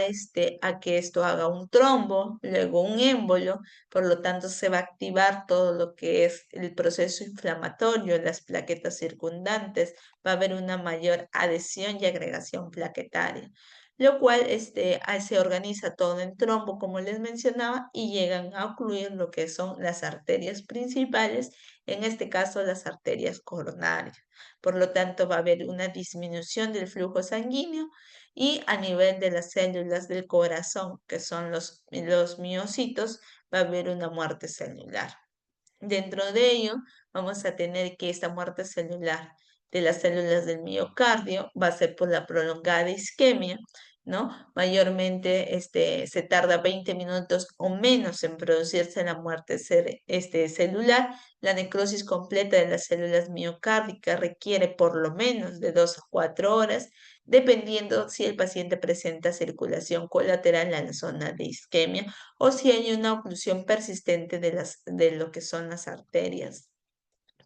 a que esto haga un trombo, luego un émbolo, por lo tanto se va a activar todo lo que es el proceso inflamatorio, las plaquetas circundantes, va a haber una mayor adhesión y agregación plaquetaria, lo cual se organiza todo en trombo, como les mencionaba, y llegan a ocluir lo que son las arterias principales, en este caso las arterias coronarias. Por lo tanto, va a haber una disminución del flujo sanguíneo y a nivel de las células del corazón, que son los miocitos, va a haber una muerte celular. Dentro de ello, vamos a tener que esta muerte celular de las células del miocardio va a ser por la prolongada isquemia ¿no? Mayormente se tarda 20 minutos o menos en producirse la muerte celular. La necrosis completa de las células miocárdicas requiere por lo menos de 2 a 4 horas, dependiendo si el paciente presenta circulación colateral en la zona de isquemia o si hay una oclusión persistente de lo que son las arterias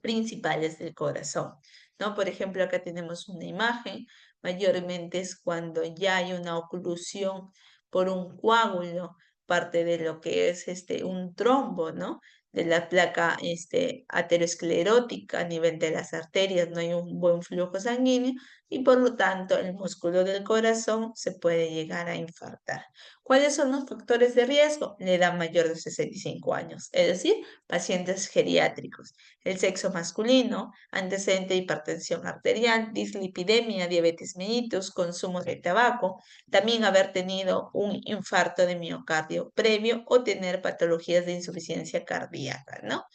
principales del corazón, ¿no? Por ejemplo, acá tenemos una imagen, mayormente es cuando ya hay una oclusión por un coágulo, parte de lo que es un trombo, ¿no? De la placa aterosclerótica a nivel de las arterias, no hay un buen flujo sanguíneo y por lo tanto el músculo del corazón se puede llegar a infartar. ¿Cuáles son los factores de riesgo? La edad mayor de 65 años, es decir, pacientes geriátricos, el sexo masculino, antecedente de hipertensión arterial, dislipidemia, diabetes mellitus, consumo de tabaco, también haber tenido un infarto de miocardio previo o tener patologías de insuficiencia cardíaca, ¿no?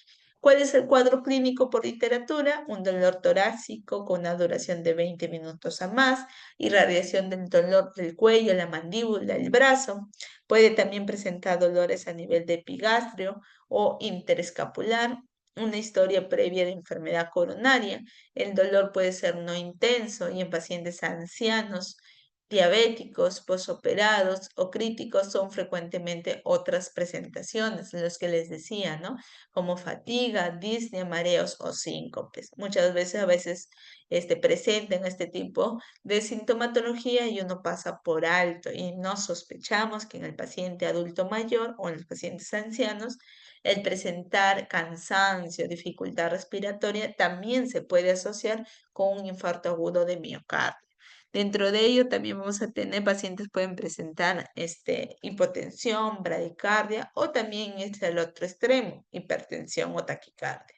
¿Cuál es el cuadro clínico por literatura? Un dolor torácico con una duración de 20 minutos a más, irradiación del dolor del cuello, la mandíbula, el brazo. Puede también presentar dolores a nivel de epigastrio o interescapular, una historia previa de enfermedad coronaria. El dolor puede ser no intenso y en pacientes ancianos, diabéticos, posoperados o críticos son frecuentemente otras presentaciones, los que les decía, ¿no? Como fatiga, disnea, mareos o síncopes. Muchas veces, presentan este tipo de sintomatología y uno pasa por alto y no sospechamos que en el paciente adulto mayor o en los pacientes ancianos el presentar cansancio, dificultad respiratoria también se puede asociar con un infarto agudo de miocardio. Dentro de ello también vamos a tener pacientes pueden presentar hipotensión, bradicardia o también el otro extremo, hipertensión o taquicardia.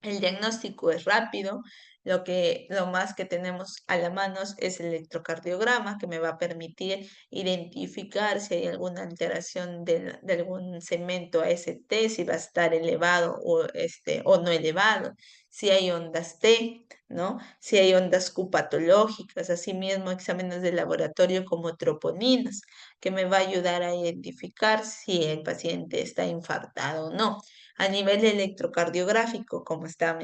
El diagnóstico es rápido, lo más que tenemos a la mano es el electrocardiograma que me va a permitir identificar si hay alguna alteración de algún segmento AST, si va a estar elevado o no elevado, si hay ondas T, ¿no? Si hay ondas Q patológicas, asimismo exámenes de laboratorio como troponinas, que me va a ayudar a identificar si el paciente está infartado o no a nivel electrocardiográfico, como están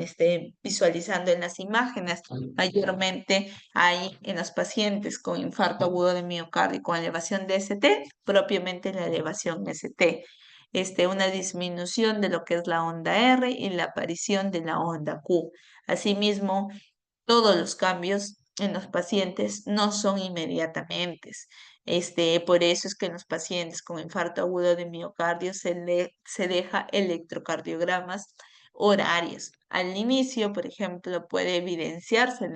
visualizando en las imágenes. Mayormente hay en los pacientes con infarto agudo de miocardio con elevación de ST, propiamente la elevación ST. Una disminución de lo que es la onda R y la aparición de la onda Q. Asimismo, todos los cambios en los pacientes no son inmediatamente. Por eso es que en los pacientes con infarto agudo de miocardio se deja electrocardiogramas horarios. Al inicio, por ejemplo, puede evidenciarse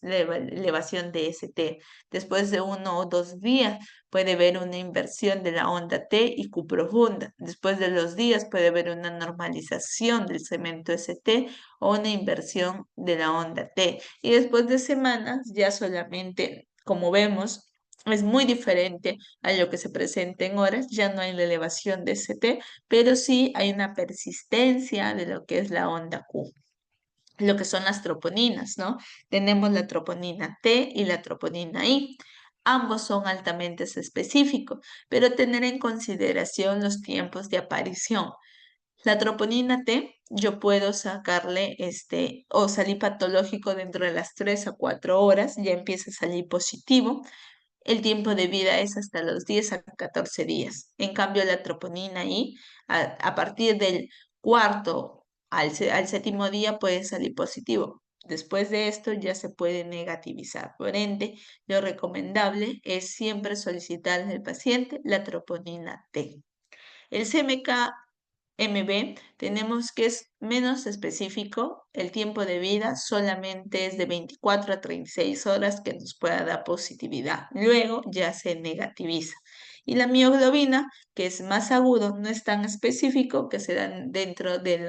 la elevación de ST. Después de 1 o 2 días puede ver una inversión de la onda T y Q profunda. Después de los días puede haber una normalización del segmento ST o una inversión de la onda T. Y después de semanas, ya solamente, como vemos, es muy diferente a lo que se presenta en horas, ya no hay la elevación de ST, pero sí hay una persistencia de lo que es la onda Q, lo que son las troponinas, ¿no? Tenemos la troponina T y la troponina I. Ambos son altamente específicos, pero tener en consideración los tiempos de aparición. La troponina T, yo puedo sacarle o salir patológico dentro de las 3 a 4 horas, ya empieza a salir positivo. El tiempo de vida es hasta los 10 a 14 días. En cambio, la troponina I, a partir del cuarto al séptimo día puede salir positivo. Después de esto ya se puede negativizar. Por ende, lo recomendable es siempre solicitar al paciente la troponina T. El CMK MB, tenemos que es menos específico, el tiempo de vida solamente es de 24 a 36 horas que nos pueda dar positividad. Luego ya se negativiza. Y la mioglobina, que es más agudo, no es tan específico, que se dan dentro de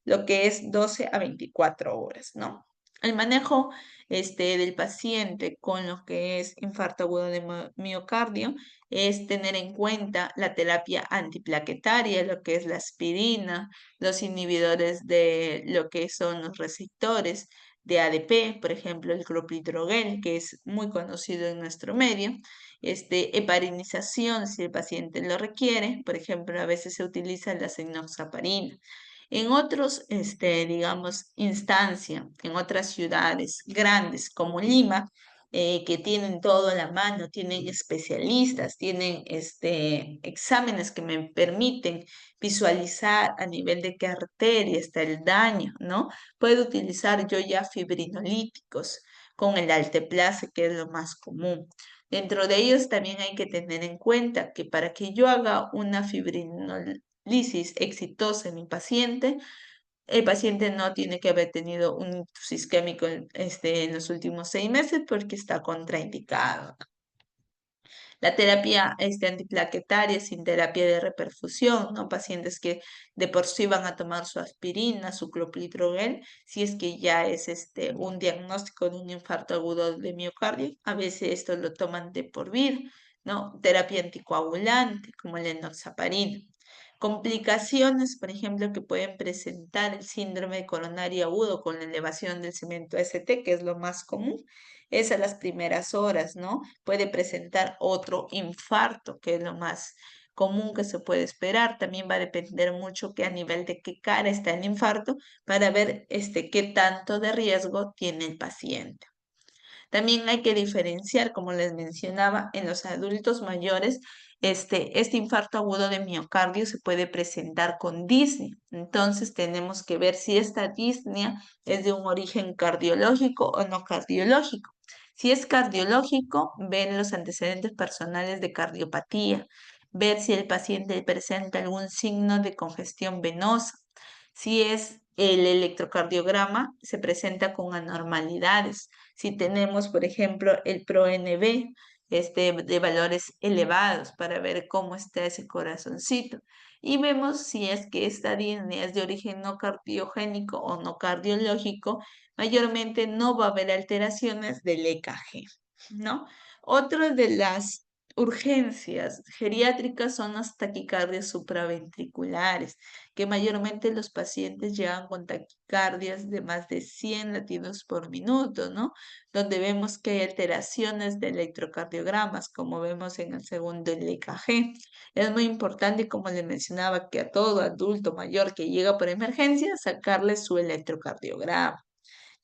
lo que es 12 a 24 horas, ¿no? El manejo del paciente con lo que es infarto agudo de miocardio es tener en cuenta la terapia antiplaquetaria, lo que es la aspirina, los inhibidores de lo que son los receptores de ADP, por ejemplo, el clopidogrel, que es muy conocido en nuestro medio, heparinización si el paciente lo requiere. Por ejemplo, a veces se utiliza la enoxaparina. En otros, digamos, instancia, en otras ciudades grandes como Lima, que tienen todo a la mano, tienen especialistas, tienen exámenes que me permiten visualizar a nivel de qué arteria está el daño, ¿no? Puedo utilizar yo ya fibrinolíticos con el alteplase, que es lo más común. Dentro de ellos también hay que tener en cuenta que para que yo haga una fibrinolisis exitosa en mi paciente, el paciente no tiene que haber tenido un ictus isquémico en los últimos 6 meses porque está contraindicado. La terapia antiplaquetaria sin terapia de reperfusión, ¿no? Pacientes que de por sí van a tomar su aspirina, su clopidogrel, si es que ya es un diagnóstico de un infarto agudo de miocardio, a veces esto lo toman de por vida, ¿no? Terapia anticoagulante, como la enoxaparina. Complicaciones, por ejemplo, que pueden presentar el síndrome coronario agudo con la elevación del cemento ST, que es lo más común, es a las primeras horas, ¿no? Puede presentar otro infarto, que es lo más común que se puede esperar. También va a depender mucho que a nivel de qué cara está el infarto para ver qué tanto de riesgo tiene el paciente. También hay que diferenciar, como les mencionaba, en los adultos mayores, este infarto agudo de miocardio se puede presentar con disnea. Entonces tenemos que ver si esta disnea es de un origen cardiológico o no cardiológico. Si es cardiológico, ver los antecedentes personales de cardiopatía, ver si el paciente presenta algún signo de congestión venosa. Si es el electrocardiograma, se presenta con anormalidades. Si tenemos, por ejemplo, el ProNB, de valores elevados para ver cómo está ese corazoncito. Y vemos si es que esta disnea es de origen no cardiogénico o no cardiológico, mayormente no va a haber alteraciones del EKG, ¿no? Otra de las urgencias geriátricas son las taquicardias supraventriculares, que mayormente los pacientes llegan con taquicardias de más de 100 latidos por minuto, ¿no? Donde vemos que hay alteraciones de electrocardiogramas, como vemos en el segundo el EKG. Es muy importante, como le mencionaba, que a todo adulto mayor que llega por emergencia, sacarle su electrocardiograma.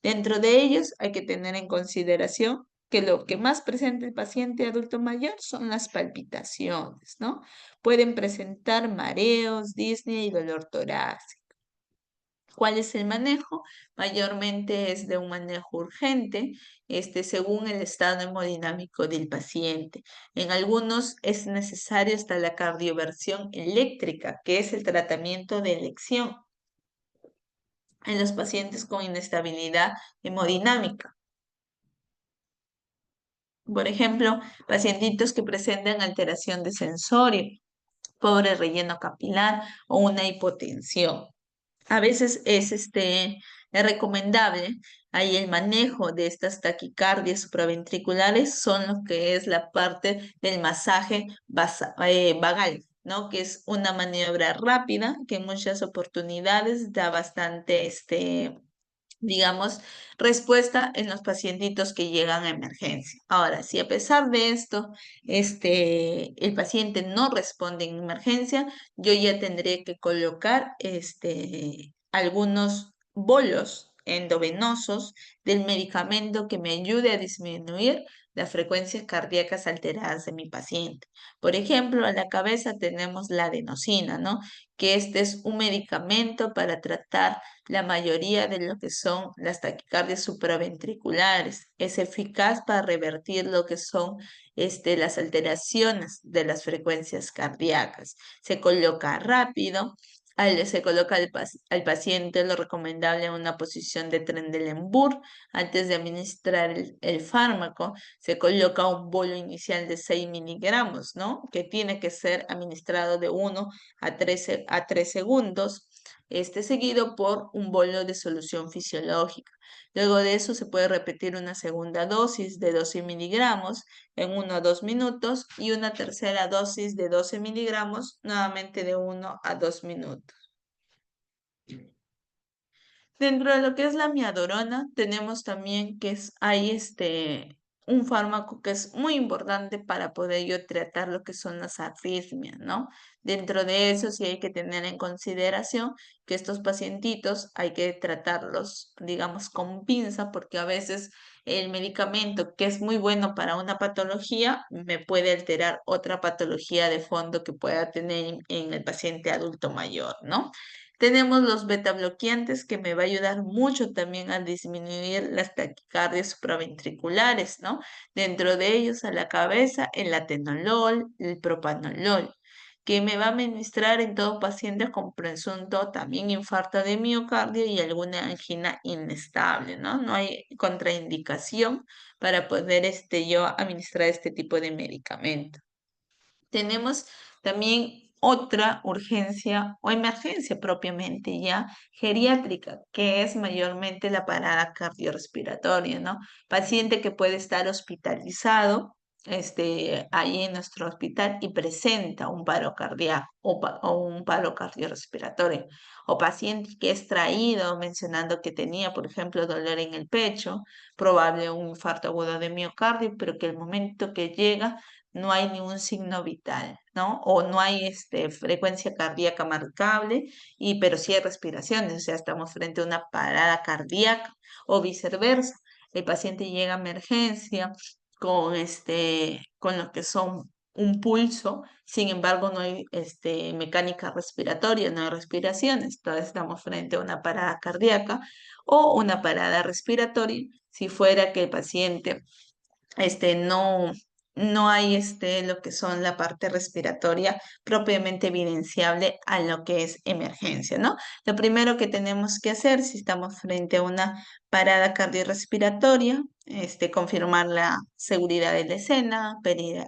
Dentro de ellos hay que tener en consideración que lo que más presenta el paciente adulto mayor son las palpitaciones, ¿no? Pueden presentar mareos, disnea y dolor torácico. ¿Cuál es el manejo? Mayormente es de un manejo urgente, según el estado hemodinámico del paciente. En algunos es necesario hasta la cardioversión eléctrica, que es el tratamiento de elección en los pacientes con inestabilidad hemodinámica. Por ejemplo, pacientitos que presentan alteración de sensorio, pobre relleno capilar o una hipotensión. A veces es recomendable ahí el manejo de estas taquicardias supraventriculares son lo que es la parte del masaje vagal, ¿no? Que es una maniobra rápida que en muchas oportunidades da bastante digamos, respuesta en los pacientitos que llegan a emergencia. Ahora, si a pesar de esto, el paciente no responde en emergencia, yo ya tendré que colocar, algunos bolos endovenosos del medicamento que me ayude a disminuir las frecuencias cardíacas alteradas de mi paciente. Por ejemplo, en la cabeza tenemos la adenosina, ¿no? Que este es un medicamento para tratar la mayoría de lo que son las taquicardias supraventriculares. Es eficaz para revertir lo que son las alteraciones de las frecuencias cardíacas. Se coloca rápido. Se coloca al paciente lo recomendable en una posición de Trendelenburg antes de administrar el fármaco. Se coloca un bolo inicial de 6 miligramos, ¿no? Que tiene que ser administrado de 1 a 3 segundos, seguido por un bolo de solución fisiológica. Luego de eso se puede repetir una segunda dosis de 12 miligramos en 1 a 2 minutos y una tercera dosis de 12 miligramos nuevamente de 1 a 2 minutos. Dentro de lo que es la miadorona, tenemos también que hay un fármaco que es muy importante para poder yo tratar lo que son las arritmias, ¿no? Dentro de eso sí hay que tener en consideración que estos pacientitos hay que tratarlos, digamos, con pinza, porque a veces el medicamento que es muy bueno para una patología me puede alterar otra patología de fondo que pueda tener en el paciente adulto mayor, ¿no? Tenemos los betabloqueantes que me va a ayudar mucho también a disminuir las taquicardias supraventriculares, ¿no? Dentro de ellos a la cabeza el atenolol, el propanolol, que me va a administrar en todo paciente con presunto también infarto de miocardio y alguna angina inestable, ¿no? No hay contraindicación para poder yo administrar este tipo de medicamento. Tenemos también otra urgencia o emergencia propiamente ya geriátrica, que es mayormente la parada cardiorrespiratoria, ¿no? Paciente que puede estar hospitalizado, ahí en nuestro hospital y presenta un paro cardíaco o un paro cardiorrespiratorio. O paciente que es traído mencionando que tenía, por ejemplo, dolor en el pecho, probable un infarto agudo de miocardio, pero que el momento que llega no hay ningún signo vital, ¿no? O no hay frecuencia cardíaca marcable, pero sí hay respiraciones, o sea, estamos frente a una parada cardíaca o viceversa. El paciente llega a emergencia con lo que son un pulso, sin embargo no hay mecánica respiratoria, no hay respiraciones, entonces estamos frente a una parada cardíaca o una parada respiratoria si fuera que el paciente no, no hay lo que son la parte respiratoria propiamente evidenciable a lo que es emergencia, ¿no? Lo primero que tenemos que hacer si estamos frente a una parada cardiorrespiratoria, confirmar la seguridad de la escena, pedir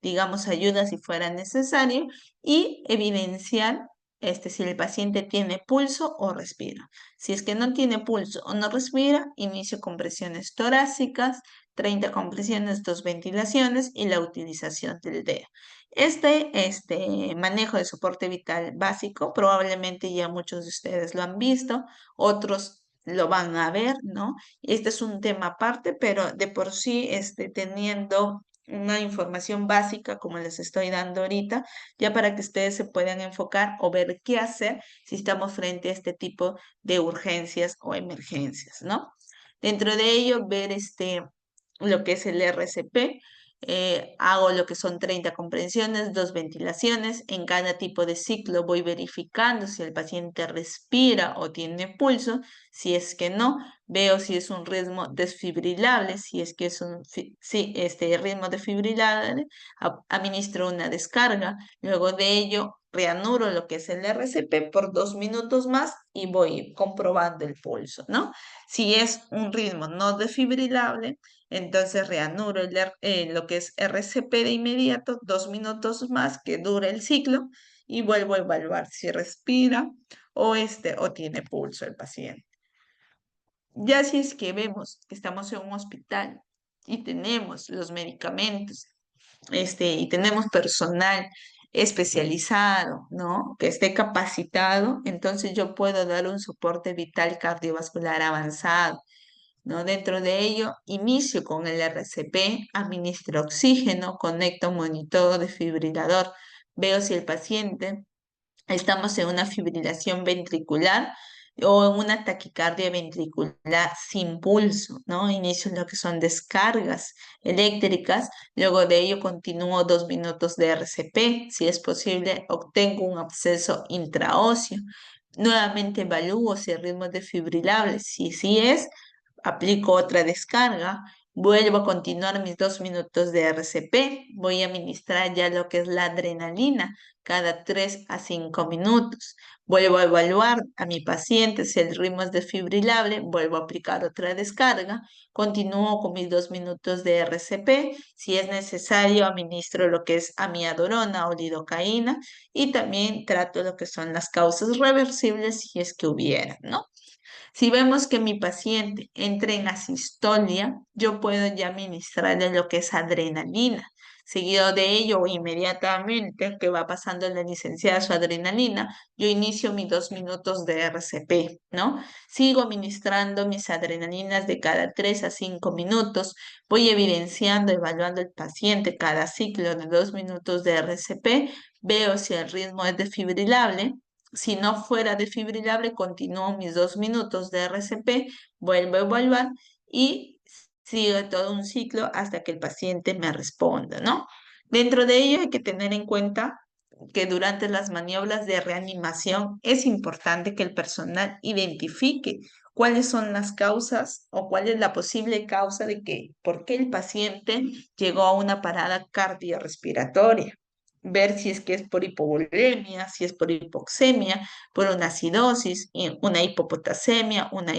digamos, ayuda si fuera necesario y evidenciar si el paciente tiene pulso o respira. Si es que no tiene pulso o no respira, inicio con presiones torácicas, 30 compresiones, 2 ventilaciones y la utilización del dedo. Este manejo de soporte vital básico, probablemente ya muchos de ustedes lo han visto, otros lo van a ver, ¿no? Este es un tema aparte, pero de por sí, teniendo una información básica como les estoy dando ahorita, ya para que ustedes se puedan enfocar o ver qué hacer si estamos frente a este tipo de urgencias o emergencias, ¿no? Dentro de ello, ver lo que es el RCP, hago lo que son 30 comprensiones, 2 ventilaciones. En cada tipo de ciclo voy verificando si el paciente respira o tiene pulso. Si es que no, veo si es un ritmo desfibrilable. Si es que es este ritmo desfibrilable, administro una descarga. Luego de ello, reanudo lo que es el RCP por 2 minutos más y voy comprobando el pulso, ¿no? Si es un ritmo no desfibrilable, entonces reanudo lo que es RCP de inmediato, 2 minutos más que dura el ciclo y vuelvo a evaluar si respira o tiene pulso el paciente. Ya si es que vemos que estamos en un hospital y tenemos los medicamentos, y tenemos personal especializado, ¿no? Que esté capacitado, entonces yo puedo dar un soporte vital cardiovascular avanzado, ¿no? Dentro de ello, inicio con el RCP, administro oxígeno, conecto un monitor desfibrilador, veo si el paciente estamos en una fibrilación ventricular o en una taquicardia ventricular sin pulso, ¿no? Inicio lo que son descargas eléctricas, luego de ello continúo 2 minutos de RCP, si es posible obtengo un absceso intraóseo, nuevamente evalúo si el ritmo es desfibrilable, si sí es, aplico otra descarga, vuelvo a continuar mis 2 minutos de RCP, voy a administrar ya lo que es la adrenalina cada 3 a 5 minutos. Vuelvo a evaluar a mi paciente si el ritmo es desfibrilable, vuelvo a aplicar otra descarga, continúo con mis 2 minutos de RCP, si es necesario administro lo que es amiadorona o lidocaína y también trato lo que son las causas reversibles si es que hubiera, ¿no? Si vemos que mi paciente entra en asistolia, yo puedo ya administrarle lo que es adrenalina. Seguido de ello, inmediatamente que va pasando la licenciada su adrenalina, yo inicio mis 2 minutos de RCP, ¿no? Sigo administrando mis adrenalinas de cada 3 a 5 minutos. Voy evidenciando, evaluando el paciente cada ciclo de 2 minutos de RCP. Veo si el ritmo es desfibrilable. Si no fuera desfibrilable, continúo mis 2 minutos de RCP, vuelvo a evaluar y sigue todo un ciclo hasta que el paciente me responda, ¿no? Dentro de ello hay que tener en cuenta que durante las maniobras de reanimación es importante que el personal identifique cuáles son las causas o cuál es la posible causa de que, por qué el paciente llegó a una parada cardiorrespiratoria. Ver si es que es por hipovolemia, si es por hipoxemia, por una acidosis, una hipopotasemia, una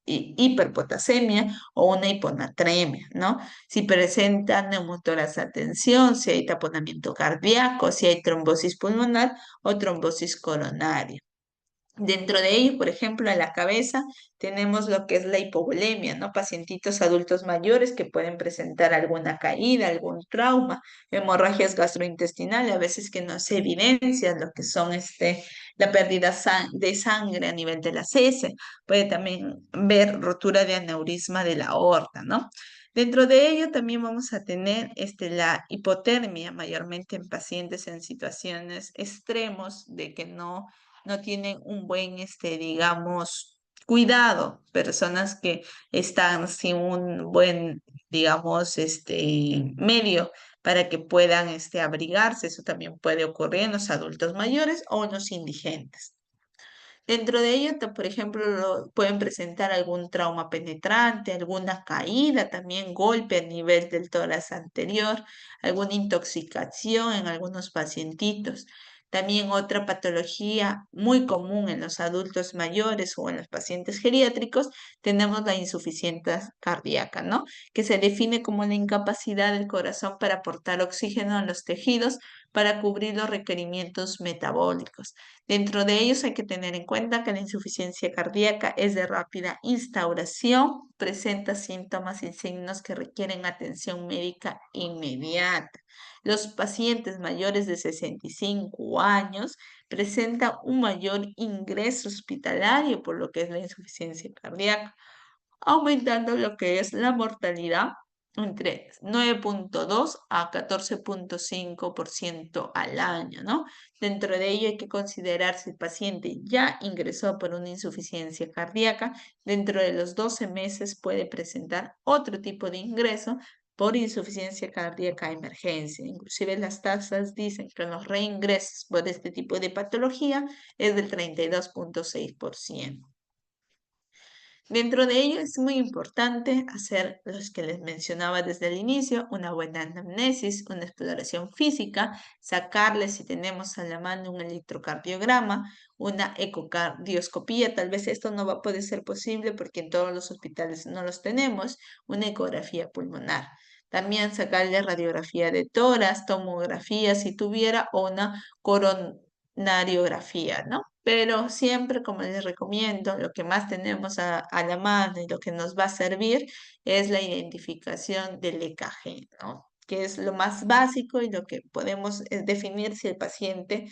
hiperpotasemia o una hiponatremia, ¿no? Si presenta neumotórax a tensión, si hay taponamiento cardíaco, si hay trombosis pulmonar o trombosis coronaria. Dentro de ello, por ejemplo, en la cabeza tenemos lo que es la hipovolemia, ¿no? Pacientitos adultos mayores que pueden presentar alguna caída, algún trauma, hemorragias gastrointestinales, a veces que no se evidencian lo que son la pérdida de sangre a nivel de las heces. Puede también ver rotura de aneurisma de la aorta, ¿no? Dentro de ello también vamos a tener la hipotermia, mayormente en pacientes en situaciones extremos de que no tienen un buen, digamos, cuidado, personas que están sin un buen, digamos, medio para que puedan, abrigarse. Eso también puede ocurrir en los adultos mayores o en los indigentes. Dentro de ello, por ejemplo, pueden presentar algún trauma penetrante, alguna caída, también golpe a nivel del tórax anterior, alguna intoxicación en algunos pacientitos. También otra patología muy común en los adultos mayores o en los pacientes geriátricos, tenemos la insuficiencia cardíaca, ¿no? Que se define como la incapacidad del corazón para aportar oxígeno a los tejidos para cubrir los requerimientos metabólicos. Dentro de ellos hay que tener en cuenta que la insuficiencia cardíaca es de rápida instauración, presenta síntomas y signos que requieren atención médica inmediata. Los pacientes mayores de 65 años presentan un mayor ingreso hospitalario por lo que es la insuficiencia cardíaca, aumentando lo que es la mortalidad entre 9,2 a 14,5% al año, ¿no? Dentro de ello hay que considerar si el paciente ya ingresó por una insuficiencia cardíaca, dentro de los 12 meses puede presentar otro tipo de ingreso por insuficiencia cardíaca de emergencia. Inclusive las tasas dicen que los reingresos por este tipo de patología es del 32,6%. Dentro de ello es muy importante hacer los que les mencionaba desde el inicio, una buena anamnesis, una exploración física, sacarles si tenemos a la mano un electrocardiograma, una ecocardioscopía, tal vez esto no va a poder ser posible porque en todos los hospitales no los tenemos, una ecografía pulmonar. También sacarle radiografía de tórax, tomografía si tuviera o una coronariografía, ¿no? Pero siempre, como les recomiendo, lo que más tenemos a la mano y lo que nos va a servir es la identificación del EKG, ¿no? Que es lo más básico y lo que podemos definir si el paciente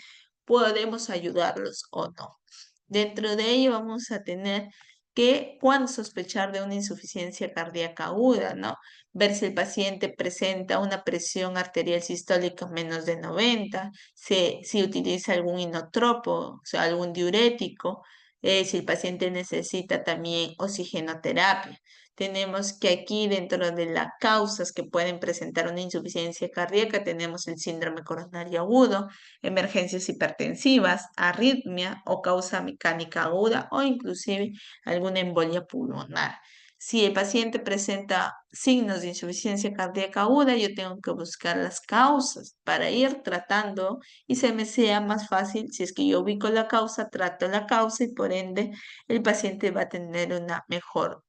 podemos ayudarlos o no. Dentro de ello vamos a tener que cuando sospechar de una insuficiencia cardíaca aguda, ¿no? Ver si el paciente presenta una presión arterial sistólica menos de 90, si utiliza algún inotropo, o sea, algún diurético, si el paciente necesita también oxigenoterapia. Tenemos que aquí dentro de las causas que pueden presentar una insuficiencia cardíaca tenemos el síndrome coronario agudo, emergencias hipertensivas, arritmia o causa mecánica aguda o inclusive alguna embolia pulmonar. Si el paciente presenta signos de insuficiencia cardíaca aguda, yo tengo que buscar las causas para ir tratando y se me sea más fácil, si es que yo ubico la causa, trato la causa y por ende el paciente va a tener una mejor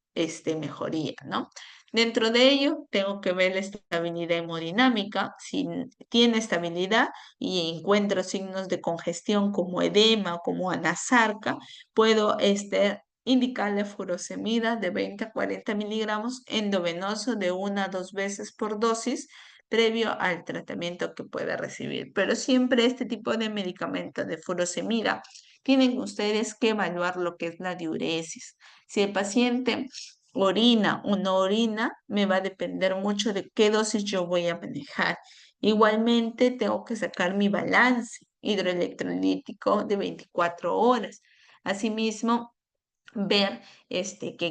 mejoría, ¿no? Dentro de ello, tengo que ver la estabilidad hemodinámica. Si tiene estabilidad y encuentro signos de congestión como edema, como anasarca, puedo indicarle furosemida de 20 a 40 miligramos endovenoso de 1 a 2 veces por dosis. previo al tratamiento que pueda recibir. Pero siempre este tipo de medicamentos de furosemida tienen ustedes que evaluar lo que es la diuresis. Si el paciente orina o no orina, me va a depender mucho de qué dosis yo voy a manejar. Igualmente, tengo que sacar mi balance hidroelectrolítico de 24 horas. Asimismo, ver que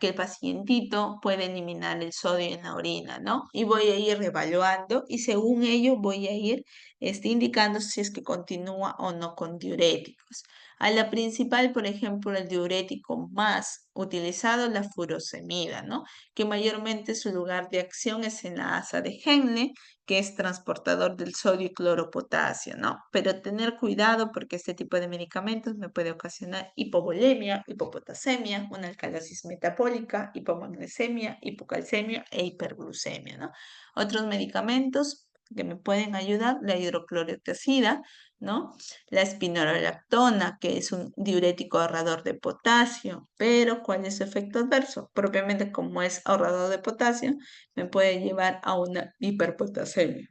el pacientito puede eliminar el sodio en la orina, ¿no? Y voy a ir evaluando y según ello voy a ir indicando si es que continúa o no con diuréticos. A la principal, por ejemplo, el diurético más utilizado, la furosemida, ¿no? Que mayormente su lugar de acción es en la asa de Henle, que es transportador del sodio y cloropotasio, ¿no? Pero tener cuidado porque este tipo de medicamentos me puede ocasionar hipovolemia, hipopotasemia, una alcalosis metabólica, hipomagnesemia, hipocalcemia e hiperglucemia, ¿no? Otros medicamentos que me pueden ayudar, la hidroclorotiazida, ¿no? La espironolactona, que es un diurético ahorrador de potasio, pero ¿cuál es su efecto adverso? Propiamente como es ahorrador de potasio, me puede llevar a una hiperpotasemia.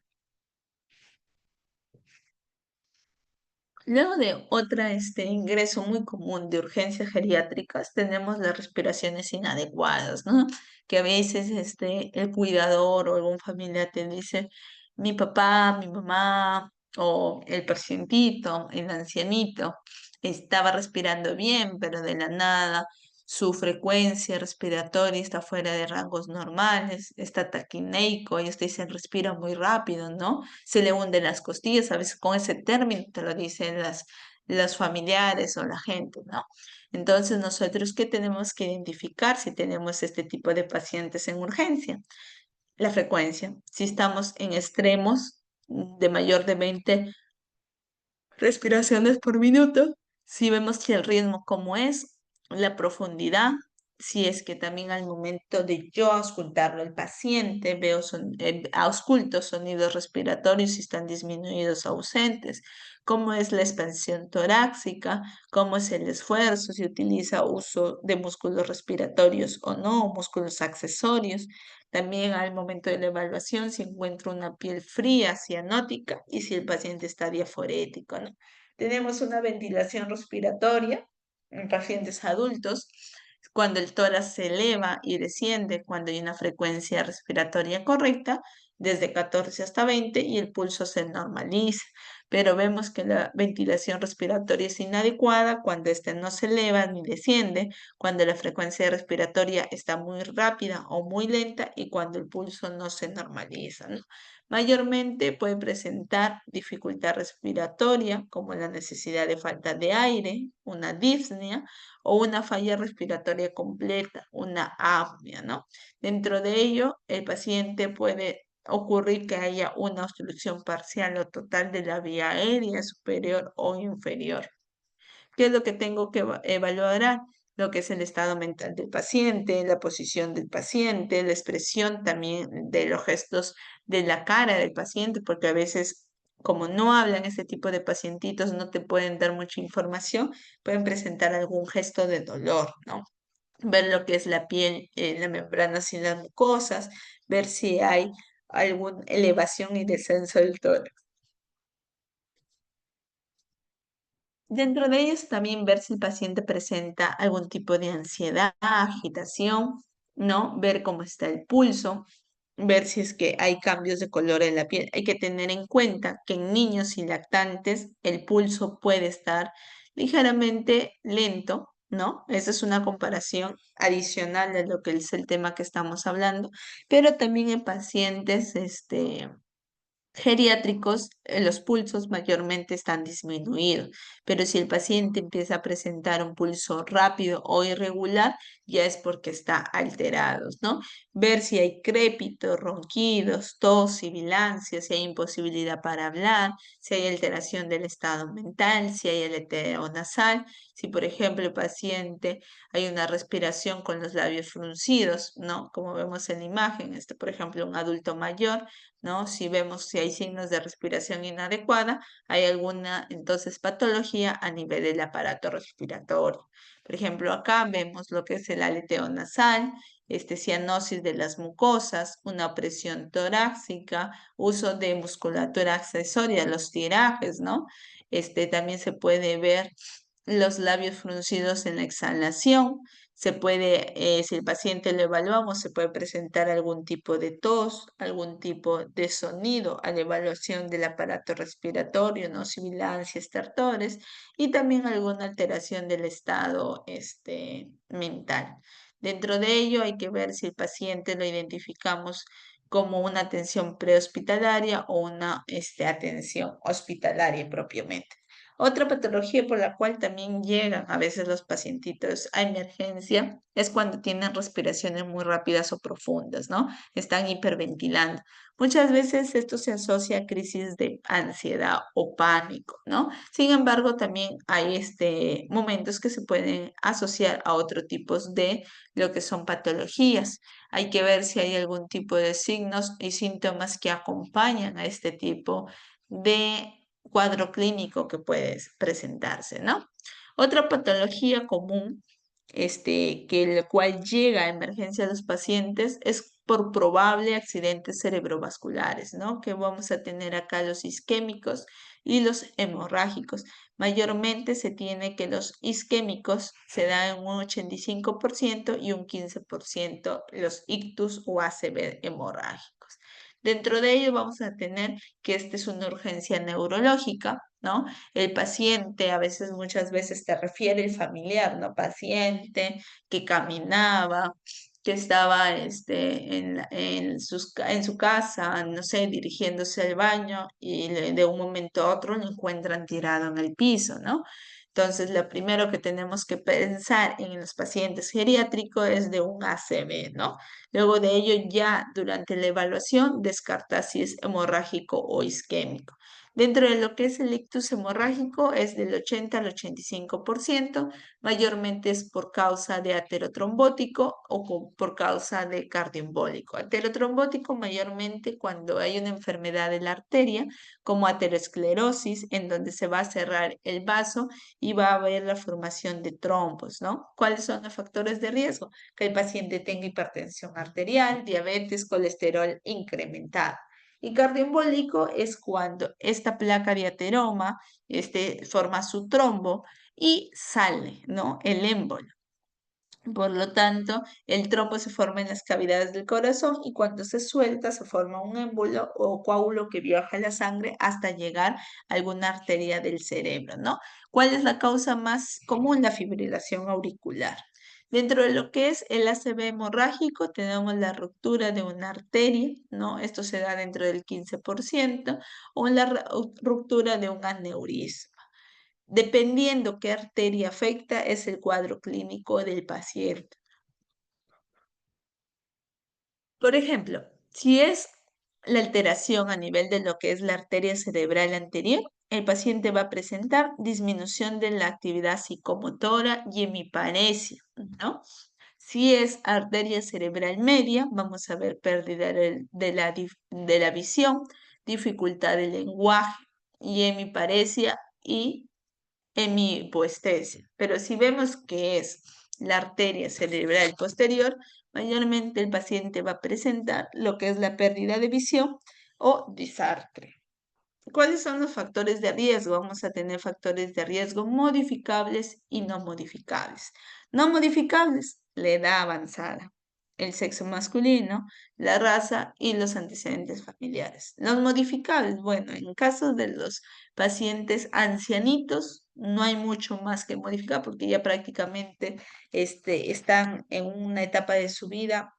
Luego de otra ingreso muy común de urgencias geriátricas, tenemos las respiraciones inadecuadas, ¿no? Que a veces el cuidador o algún familiar te dice, mi papá, mi mamá o el pacientito, el ancianito, estaba respirando bien, pero de la nada su frecuencia respiratoria está fuera de rangos normales, está taquineico, ellos te dicen respira muy rápido, ¿no? Se le hunden las costillas, a veces con ese término te lo dicen los familiares o la gente, ¿no? Entonces, nosotros, ¿qué tenemos que identificar si tenemos este tipo de pacientes en urgencia? La frecuencia. Si estamos en extremos de mayor de 20 respiraciones por minuto, si vemos que el ritmo como es, la profundidad, si es que también al momento de yo auscultarlo al paciente veo ausculto sonidos respiratorios si están disminuidos o ausentes, cómo es la expansión torácica, cómo es el esfuerzo, si utiliza uso de músculos respiratorios o no, músculos accesorios. También al momento de la evaluación, si encuentro una piel fría, cianótica y si el paciente está diaforético, ¿no? Tenemos una ventilación respiratoria en pacientes adultos, cuando el tórax se eleva y desciende, cuando hay una frecuencia respiratoria correcta, desde 14 hasta 20 y el pulso se normaliza. Pero vemos que la ventilación respiratoria es inadecuada cuando éste no se eleva ni desciende, cuando la frecuencia respiratoria está muy rápida o muy lenta y cuando el pulso no se normaliza, ¿no? Mayormente puede presentar dificultad respiratoria, como la necesidad de falta de aire, una disnea o una falla respiratoria completa, una apnea, ¿no? Dentro de ello, el paciente puede ocurrir que haya una obstrucción parcial o total de la vía aérea superior o inferior. ¿Qué es lo que tengo que evaluar? Lo que es el estado mental del paciente, la posición del paciente, la expresión también de los gestos de la cara del paciente, porque a veces, como no hablan este tipo de pacientitos, no te pueden dar mucha información, pueden presentar algún gesto de dolor, ¿no? Ver lo que es la piel, la membrana sin las mucosas, ver si hay alguna elevación y descenso del tórax. Dentro de ellos también ver si el paciente presenta algún tipo de ansiedad, agitación, ¿no? Ver cómo está el pulso, ver si es que hay cambios de color en la piel. Hay que tener en cuenta que en niños y lactantes el pulso puede estar ligeramente lento, ¿no? Esa es una comparación adicional de lo que es el tema que estamos hablando, pero también en pacientes, geriátricos, los pulsos mayormente están disminuidos, pero si el paciente empieza a presentar un pulso rápido o irregular, ya es porque está alterado, ¿no? Ver si hay crépitos, ronquidos, tos, sibilancia, si hay imposibilidad para hablar, si hay alteración del estado mental, si hay aleteo nasal, si por ejemplo el paciente hay una respiración con los labios fruncidos, ¿no? Como vemos en la imagen, por ejemplo, un adulto mayor, ¿no? Si vemos si hay signos de respiración inadecuada, hay alguna entonces patología a nivel del aparato respiratorio. Por ejemplo, acá vemos lo que es el aleteo nasal cianosis de las mucosas, una opresión torácica, uso de musculatura accesoria, los tirajes, ¿no? También se puede ver los labios fruncidos en la exhalación. Se puede, si el paciente lo evaluamos, se puede presentar algún tipo de tos, algún tipo de sonido a la evaluación del aparato respiratorio, ¿no? Sibilancias, estertores, y también alguna alteración del estado, mental. Dentro de ello hay que ver si el paciente lo identificamos como una atención prehospitalaria o una, atención hospitalaria propiamente. Otra patología por la cual también llegan a veces los pacientitos a emergencia es cuando tienen respiraciones muy rápidas o profundas, ¿no? Están hiperventilando. Muchas veces esto se asocia a crisis de ansiedad o pánico, ¿no? Sin embargo, también hay momentos que se pueden asociar a otros tipos de lo que son patologías. Hay que ver si hay algún tipo de signos y síntomas que acompañan a este tipo de cuadro clínico que puede presentarse, ¿no? Otra patología común, que el cual llega a emergencia a los pacientes es por probable accidentes cerebrovasculares, ¿no? Que vamos a tener acá los isquémicos y los hemorrágicos. Mayormente se tiene que los isquémicos se dan en un 85% y un 15% los ictus o ACV hemorrágicos. Dentro de ello vamos a tener que esta es una urgencia neurológica, ¿no? El paciente, a veces, muchas veces te refiere el familiar, ¿no? Paciente que caminaba, que estaba en su casa, no sé, dirigiéndose al baño y de un momento a otro lo encuentran tirado en el piso, ¿no? Entonces, lo primero que tenemos que pensar en los pacientes geriátricos es de un ACV, ¿no? Luego de ello, ya durante la evaluación, descarta si es hemorrágico o isquémico. Dentro de lo que es el ictus hemorrágico es del 80 al 85%, mayormente es por causa de aterotrombótico o por causa de cardioembólico. Aterotrombótico mayormente cuando hay una enfermedad de la arteria, como aterosclerosis, en donde se va a cerrar el vaso y va a haber la formación de trombos, ¿no? ¿Cuáles son los factores de riesgo? Que el paciente tenga hipertensión arterial, diabetes, colesterol incrementado. Y cardioembólico es cuando esta placa de ateroma forma su trombo y sale, ¿no? El émbolo. Por lo tanto, el trombo se forma en las cavidades del corazón y cuando se suelta se forma un émbolo o coágulo que viaja a la sangre hasta llegar a alguna arteria del cerebro, ¿no? ¿Cuál es la causa más común? La fibrilación auricular. Dentro de lo que es el ACV hemorrágico, tenemos la ruptura de una arteria, ¿no? Esto se da dentro del 15%, o la ruptura de un aneurisma. Dependiendo qué arteria afecta, es el cuadro clínico del paciente. Por ejemplo, si es la alteración a nivel de lo que es la arteria cerebral anterior, el paciente va a presentar disminución de la actividad psicomotora y hemiparesia, ¿no? Si es arteria cerebral media, vamos a ver pérdida de la visión, dificultad del lenguaje y hemiparesia y en mi hipoestesia. Pero si vemos que es la arteria cerebral posterior, mayormente el paciente va a presentar lo que es la pérdida de visión o disartre. ¿Cuáles son los factores de riesgo? Vamos a tener factores de riesgo modificables y no modificables. No modificables, la edad avanzada, el sexo masculino, la raza y los antecedentes familiares. Los modificables, bueno, en caso de los pacientes ancianitos, no hay mucho más que modificar porque ya prácticamente están en una etapa de su vida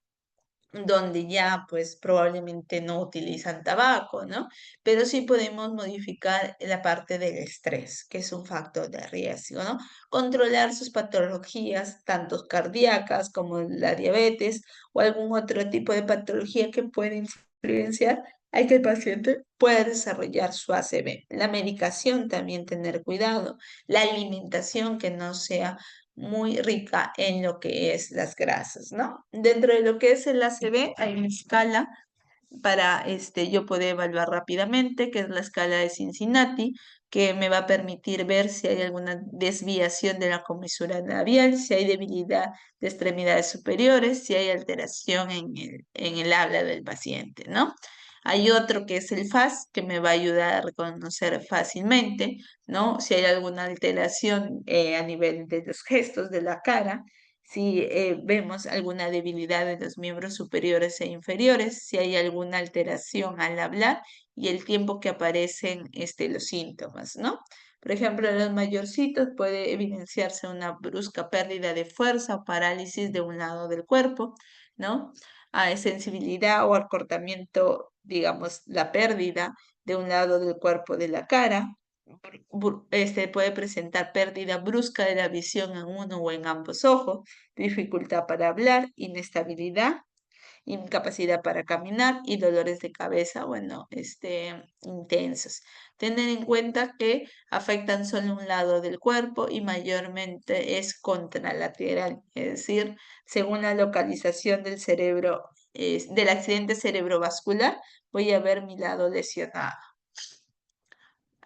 donde ya pues probablemente no utilizan tabaco, ¿no? Pero sí podemos modificar la parte del estrés, que es un factor de riesgo, ¿no? Controlar sus patologías, tanto cardíacas como la diabetes o algún otro tipo de patología que puede influenciar a que el paciente pueda desarrollar su ACV. La medicación también tener cuidado, la alimentación que no sea muy rica en lo que es las grasas, ¿no? Dentro de lo que es el ACV hay una escala para yo poder evaluar rápidamente, que es la escala de Cincinnati, que me va a permitir ver si hay alguna desviación de la comisura labial, si hay debilidad de extremidades superiores, si hay alteración en el habla del paciente, ¿no? Hay otro que es el FAS, que me va a ayudar a reconocer fácilmente, ¿no? Si hay alguna alteración a nivel de los gestos de la cara, si vemos alguna debilidad de los miembros superiores e inferiores, si hay alguna alteración al hablar y el tiempo que aparecen los síntomas, ¿no? Por ejemplo, en los mayorcitos puede evidenciarse una brusca pérdida de fuerza o parálisis de un lado del cuerpo, ¿no? A sensibilidad o acortamiento, digamos, la pérdida de un lado del cuerpo de la cara. Puede presentar pérdida brusca de la visión en uno o en ambos ojos, dificultad para hablar, inestabilidad, incapacidad para caminar y dolores de cabeza, bueno, intensos. Tener en cuenta que afectan solo un lado del cuerpo y mayormente es contralateral, es decir, según la localización del cerebro, del accidente cerebrovascular, voy a ver mi lado lesionado.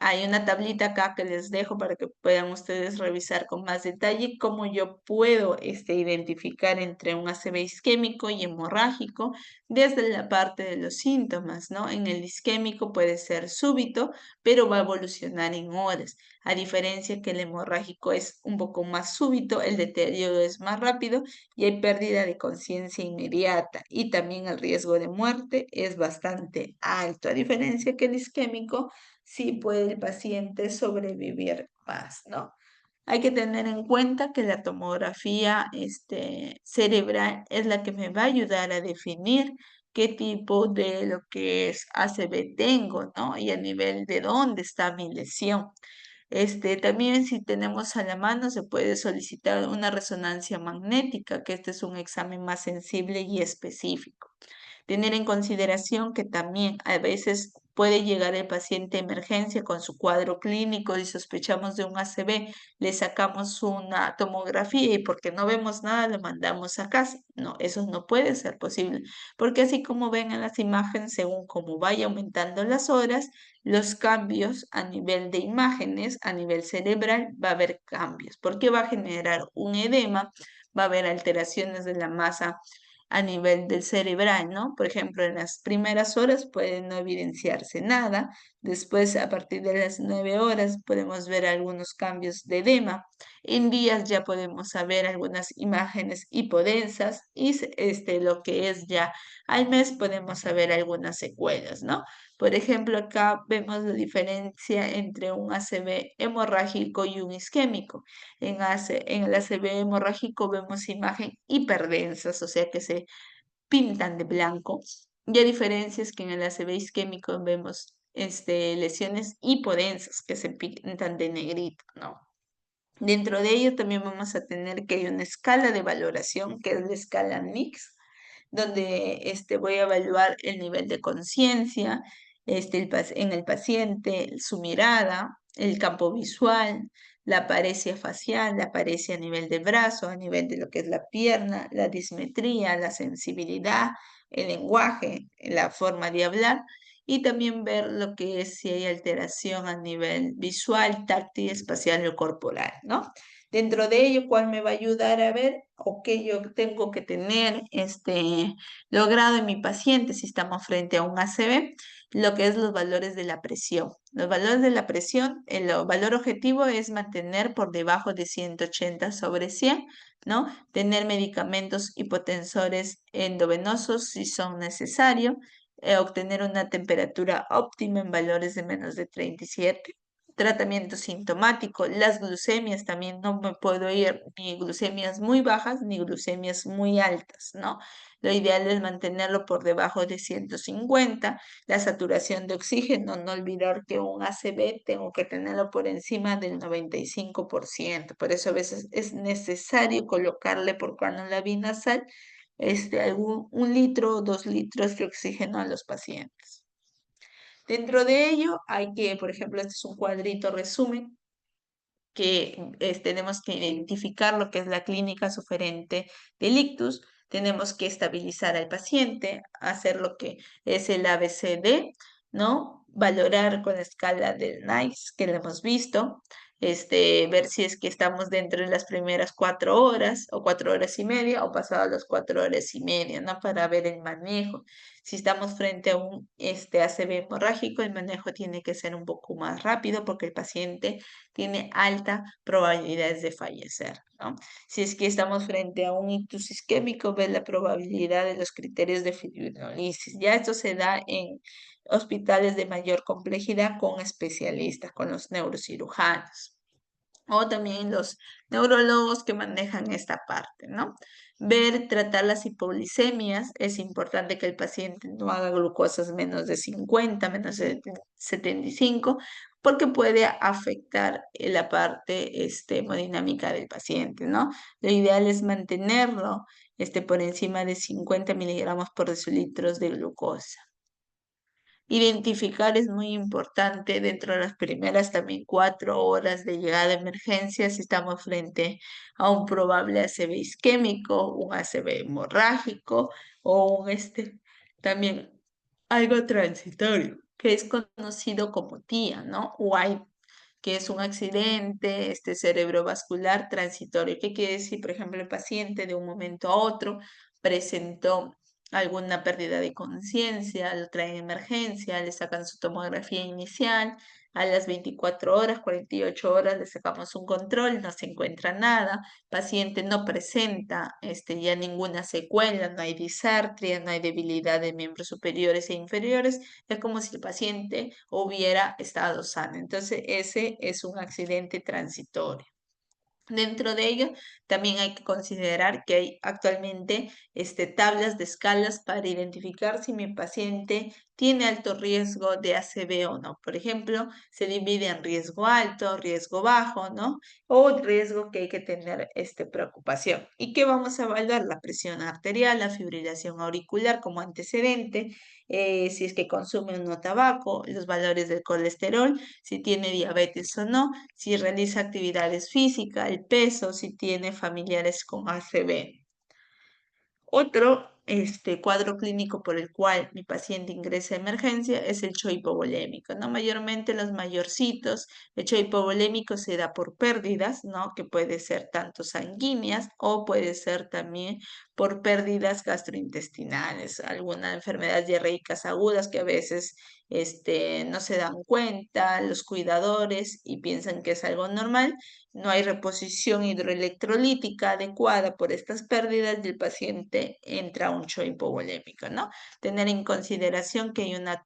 Hay una tablita acá que les dejo para que puedan ustedes revisar con más detalle cómo yo puedo identificar entre un ACV isquémico y hemorrágico desde la parte de los síntomas, ¿no? En el isquémico puede ser súbito, pero va a evolucionar en horas. A diferencia que el hemorrágico es un poco más súbito, el deterioro es más rápido y hay pérdida de conciencia inmediata. Y también el riesgo de muerte es bastante alto, a diferencia que el isquémico sí puede el paciente sobrevivir más, ¿no? Hay que tener en cuenta que la tomografía cerebral es la que me va a ayudar a definir qué tipo de lo que es ACV tengo, ¿no? Y a nivel de dónde está mi lesión. También si tenemos a la mano se puede solicitar una resonancia magnética, que este es un examen más sensible y específico. Tener en consideración que también a veces puede llegar el paciente a emergencia con su cuadro clínico y sospechamos de un ACV, le sacamos una tomografía y porque no vemos nada lo mandamos a casa. No, eso no puede ser posible, porque así como ven en las imágenes, según como vaya aumentando las horas, los cambios a nivel de imágenes, a nivel cerebral, va a haber cambios, porque va a generar un edema, va a haber alteraciones de la masa a nivel del cerebral, ¿no? Por ejemplo, en las primeras horas puede no evidenciarse nada, después a partir de las 9 horas podemos ver algunos cambios de edema, en días ya podemos saber algunas imágenes hipodensas y lo que es ya al mes podemos saber algunas secuelas, ¿no? Por ejemplo, acá vemos la diferencia entre un ACV hemorrágico y un isquémico. En el ACV hemorrágico vemos imagen hiperdensas, o sea que se pintan de blanco. Y a diferencia es que en el ACV isquémico vemos lesiones hipodensas que se pintan de negrito, ¿no? Dentro de ello también vamos a tener que hay una escala de valoración, que es la escala MIX, donde voy a evaluar el nivel de conciencia en el paciente, su mirada, el campo visual, la apariencia facial, la apariencia a nivel de brazo, a nivel de lo que es la pierna, la dismetría, la sensibilidad, el lenguaje, la forma de hablar y también ver lo que es si hay alteración a nivel visual, táctil, espacial o corporal, ¿no? Dentro de ello, ¿cuál me va a ayudar a ver o qué yo tengo que tener logrado en mi paciente si estamos frente a un ACV? Lo que es los valores de la presión. Los valores de la presión, el valor objetivo es mantener por debajo de 180 sobre 100, ¿no? Tener medicamentos hipotensores endovenosos si son necesarios, obtener una temperatura óptima en valores de menos de 37. Tratamiento sintomático, las glucemias también no me puedo ir ni glucemias muy bajas ni glucemias muy altas, ¿no? Lo ideal es mantenerlo por debajo de 150. La saturación de oxígeno, no olvidar que un ACV tengo que tenerlo por encima del 95%. Por eso a veces es necesario colocarle por canula nasal 1 litro o 2 litros de oxígeno a los pacientes. Dentro de ello hay que, por ejemplo, este es un cuadrito resumen que tenemos que identificar lo que es la clínica sugerente del ictus, tenemos que estabilizar al paciente, hacer lo que es el ABCD, ¿no? Valorar con la escala del NICE que lo hemos visto, ver si es que estamos dentro de las primeras 4 horas o 4 horas y media o pasado las 4 horas y media, ¿no? Para ver el manejo. Si estamos frente a un ACV hemorrágico, el manejo tiene que ser un poco más rápido porque el paciente tiene alta probabilidades de fallecer, ¿no? Si es que estamos frente a un ictus isquémico, ver la probabilidad de los criterios de fibrinolisis. Ya esto se da en hospitales de mayor complejidad con especialistas, con los neurocirujanos o también los neurólogos que manejan esta parte, ¿no? Ver, tratar las hipoglicemias. Es importante que el paciente no haga glucosas menos de 50, menos de 75, porque puede afectar la parte hemodinámica del paciente, ¿no? Lo ideal es mantenerlo por encima de 50 miligramos por decilitros de glucosa. Identificar es muy importante dentro de las primeras también 4 horas de llegada de emergencia si estamos frente a un probable ACV isquémico, un ACV hemorrágico o también algo transitorio, que es conocido como TIA, ¿no? White, que es un accidente cerebrovascular transitorio. ¿Qué quiere decir? Por ejemplo, el paciente de un momento a otro presentó alguna pérdida de conciencia, lo traen en emergencia, le sacan su tomografía inicial, a las 24 horas, 48 horas le sacamos un control, no se encuentra nada, paciente no presenta ya ninguna secuela, no hay disartria, no hay debilidad de miembros superiores e inferiores, es como si el paciente hubiera estado sano. Entonces, ese es un accidente transitorio. Dentro de ello, también hay que considerar que hay actualmente tablas de escalas para identificar si mi paciente tiene alto riesgo de ACV o no. Por ejemplo, se divide en riesgo alto, riesgo bajo, ¿no? O riesgo que hay que tener preocupación. ¿Y qué vamos a evaluar? La presión arterial, la fibrilación auricular como antecedente, si es que consume o no tabaco, los valores del colesterol, si tiene diabetes o no, si realiza actividades físicas, el peso, si tiene familiares con ACV. Otro cuadro clínico por el cual mi paciente ingresa a emergencia es el shock hipovolémico, ¿no? Mayormente los mayorcitos, el shock hipovolémico se da por pérdidas, ¿no? Que puede ser tanto sanguíneas o puede ser también por pérdidas gastrointestinales, algunas enfermedades diarreicas agudas que a veces no se dan cuenta los cuidadores y piensan que es algo normal. No hay reposición hidroelectrolítica adecuada por estas pérdidas y el paciente entra a un shock hipovolémico, ¿no? Tener en consideración que hay una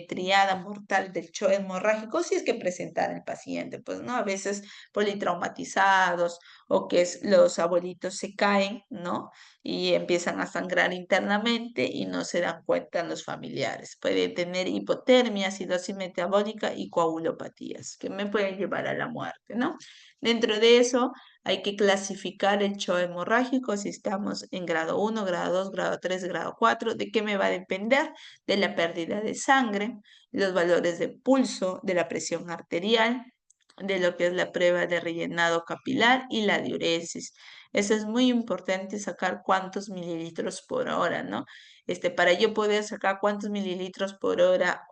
triada mortal del shock hemorrágico si es que presenta el paciente, pues, ¿no? A veces politraumatizados o que los abuelitos se caen, ¿no? Y empiezan a sangrar internamente y no se dan cuenta los familiares. Puede tener hipotermia, acidosis metabólica y coagulopatías que me pueden llevar a la muerte, ¿no? Dentro de eso hay que clasificar el shock hemorrágico si estamos en grado 1, grado 2, grado 3, grado 4. ¿De qué me va a depender? De la pérdida de sangre, los valores de pulso, de la presión arterial, de lo que es la prueba de rellenado capilar y la diuresis. Eso es muy importante, sacar cuántos mililitros por hora, ¿no? Para yo poder sacar cuántos mililitros por hora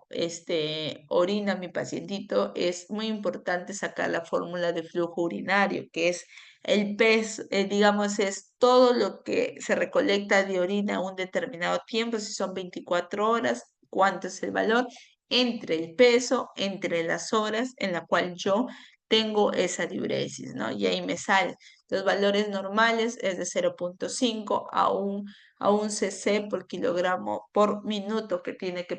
orina mi pacientito, es muy importante sacar la fórmula de flujo urinario, que es el peso, digamos, es todo lo que se recolecta de orina a un determinado tiempo, si son 24 horas, cuánto es el valor, entre el peso, entre las horas en la cual yo tengo esa diuresis, ¿no? Y ahí me sale. Los valores normales es de 0,5 a un cc por kilogramo por minuto que tiene que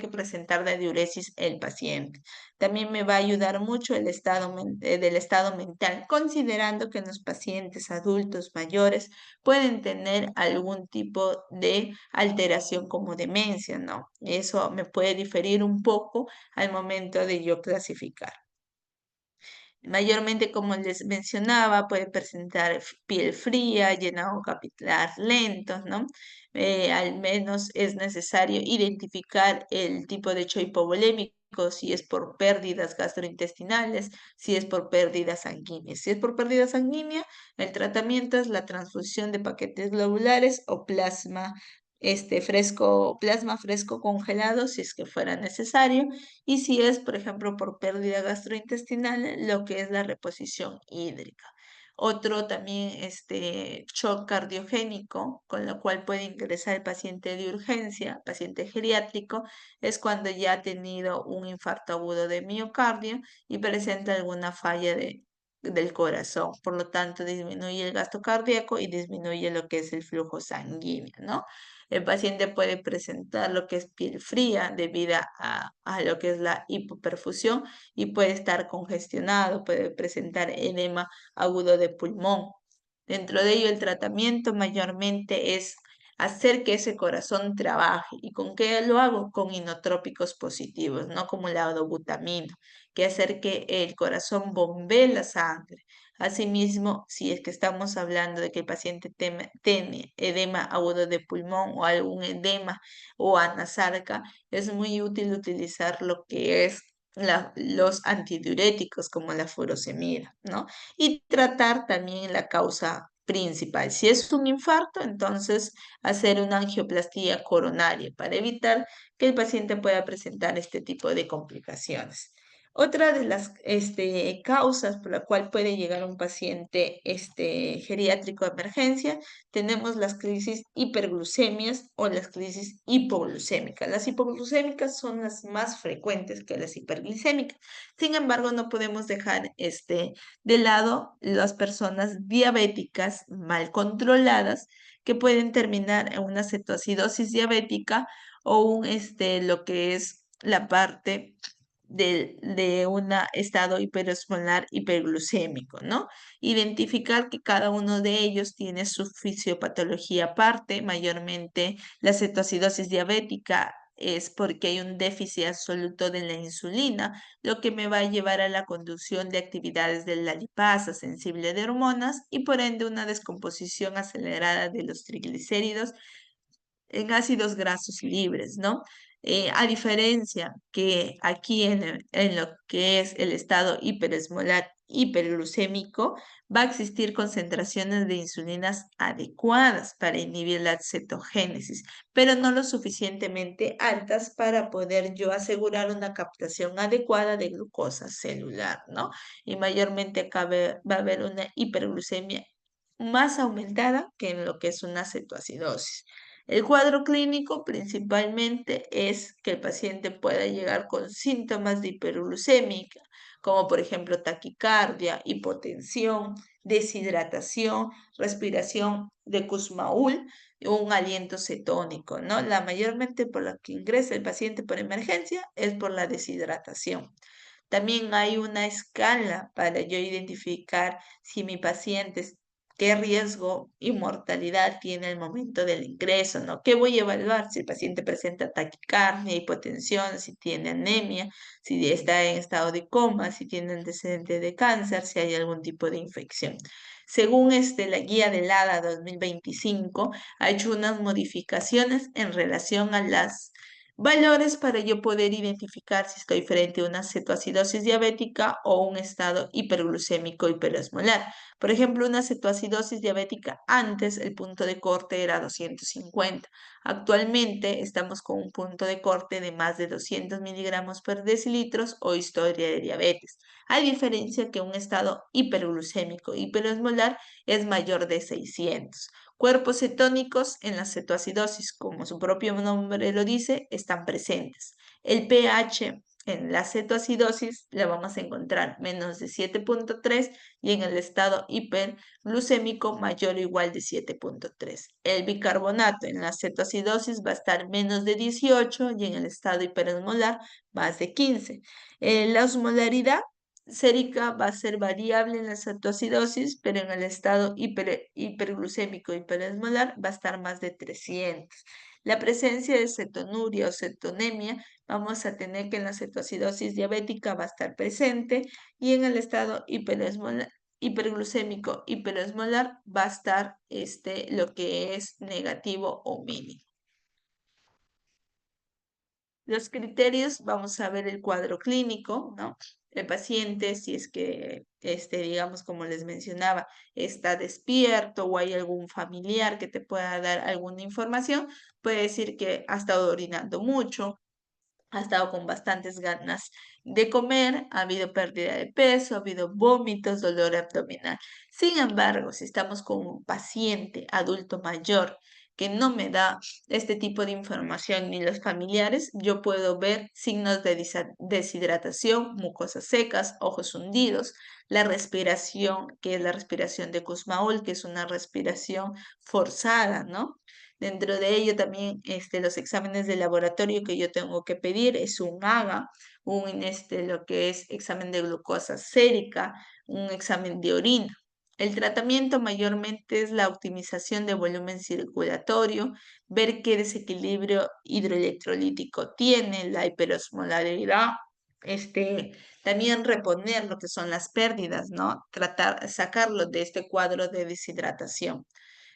presentar de diuresis el paciente. También me va a ayudar mucho el estado del estado mental, considerando que los pacientes adultos mayores pueden tener algún tipo de alteración como demencia, ¿no? Eso me puede diferir un poco al momento de yo clasificar. Mayormente, como les mencionaba, puede presentar piel fría, llenado capilar lentos, ¿no? Al menos es necesario identificar el tipo de hecho hipovolémico, si es por pérdidas gastrointestinales, si es por pérdidas sanguíneas. Si es por pérdida sanguínea, el tratamiento es la transfusión de paquetes globulares o plasma fresco, plasma fresco congelado si es que fuera necesario, y si es, por ejemplo, por pérdida gastrointestinal, lo que es la reposición hídrica. Otro también, shock cardiogénico, con lo cual puede ingresar el paciente de urgencia, paciente geriátrico, es cuando ya ha tenido un infarto agudo de miocardio y presenta alguna falla del corazón. Por lo tanto, disminuye el gasto cardíaco y disminuye lo que es el flujo sanguíneo, ¿no? El paciente puede presentar lo que es piel fría debido a lo que es la hipoperfusión y puede estar congestionado, puede presentar edema agudo de pulmón. Dentro de ello, el tratamiento mayormente es hacer que ese corazón trabaje. ¿Y con qué lo hago? Con inotrópicos positivos, no como la dobutamina, que hacer que el corazón bombee la sangre. Asimismo, si es que estamos hablando de que el paciente tiene edema agudo de pulmón o algún edema o anasarca, es muy útil utilizar lo que es los antidiuréticos como la furosemida, ¿no? Y tratar también la causa principal. Si es un infarto, entonces hacer una angioplastía coronaria para evitar que el paciente pueda presentar este tipo de complicaciones. Otra de las causas por la cual puede llegar un paciente geriátrico a emergencia, tenemos las crisis hiperglucemias o las crisis hipoglucémicas. Las hipoglucémicas son las más frecuentes que las hiperglicémicas. Sin embargo, no podemos dejar de lado las personas diabéticas mal controladas que pueden terminar en una cetoacidosis diabética o lo que es la parte de un estado hiperosmolar hiperglucémico, ¿no? Identificar que cada uno de ellos tiene su fisiopatología aparte, mayormente la cetoacidosis diabética es porque hay un déficit absoluto de la insulina, lo que me va a llevar a la conducción de actividades de la lipasa sensible de hormonas y por ende una descomposición acelerada de los triglicéridos en ácidos grasos libres, ¿no? A diferencia que aquí en lo que es el estado hiperesmolar hiperglucémico, va a existir concentraciones de insulinas adecuadas para inhibir la cetogénesis, pero no lo suficientemente altas para poder yo asegurar una captación adecuada de glucosa celular, ¿no? Y mayormente acá va a haber una hiperglucemia más aumentada que en lo que es una cetoacidosis. El cuadro clínico principalmente es que el paciente pueda llegar con síntomas de hiperglucémica, como por ejemplo taquicardia, hipotensión, deshidratación, respiración de Kussmaul y un aliento cetónico, ¿no? La mayormente por la que ingresa el paciente por emergencia es por la deshidratación. También hay una escala para yo identificar si mi paciente qué riesgo y mortalidad tiene al momento del ingreso, ¿no? ¿Qué voy a evaluar? Si el paciente presenta taquicardia, hipotensión, si tiene anemia, si está en estado de coma, si tiene antecedente de cáncer, si hay algún tipo de infección. Según la guía del ADA 2025, ha hecho unas modificaciones en relación a las valores para yo poder identificar si estoy frente a una cetoacidosis diabética o un estado hiperglucémico hiperosmolar. Por ejemplo, una cetoacidosis diabética antes el punto de corte era 250. Actualmente estamos con un punto de corte de más de 200 miligramos por decilitros o historia de diabetes, a diferencia que un estado hiperglucémico hiperosmolar es mayor de 600. Cuerpos cetónicos en la cetoacidosis, como su propio nombre lo dice, están presentes. El pH en la cetoacidosis la vamos a encontrar menos de 7,3 y en el estado hiperglucémico mayor o igual de 7,3. El bicarbonato en la cetoacidosis va a estar menos de 18 y en el estado hiperosmolar más de 15. La osmolaridad sérica va a ser variable en la cetoacidosis, pero en el estado hiperglucémico hiperosmolar va a estar más de 300. La presencia de cetonuria o cetonemia vamos a tener que en la cetoacidosis diabética va a estar presente y en el estado hiperglucémico hiperosmolar va a estar lo que es negativo o mínimo. Los criterios, vamos a ver el cuadro clínico, ¿no? el paciente, si es que, digamos, como les mencionaba, está despierto o hay algún familiar que te pueda dar alguna información, puede decir que ha estado orinando mucho, ha estado con bastantes ganas de comer, ha habido pérdida de peso, ha habido vómitos, dolor abdominal. Sin embargo, si estamos con un paciente adulto mayor que no me da este tipo de información ni los familiares, yo puedo ver signos de deshidratación, mucosas secas, ojos hundidos, la respiración, que es la respiración de Kussmaul, que es una respiración forzada, ¿no? Dentro de ello también los exámenes de laboratorio que yo tengo que pedir es un AGA, lo que es examen de glucosa sérica, un examen de orina. El tratamiento mayormente es la optimización de volumen circulatorio, ver qué desequilibrio hidroelectrolítico tiene, la hiperosmolaridad, también reponer lo que son las pérdidas, ¿no? Tratar, sacarlo de este cuadro de deshidratación.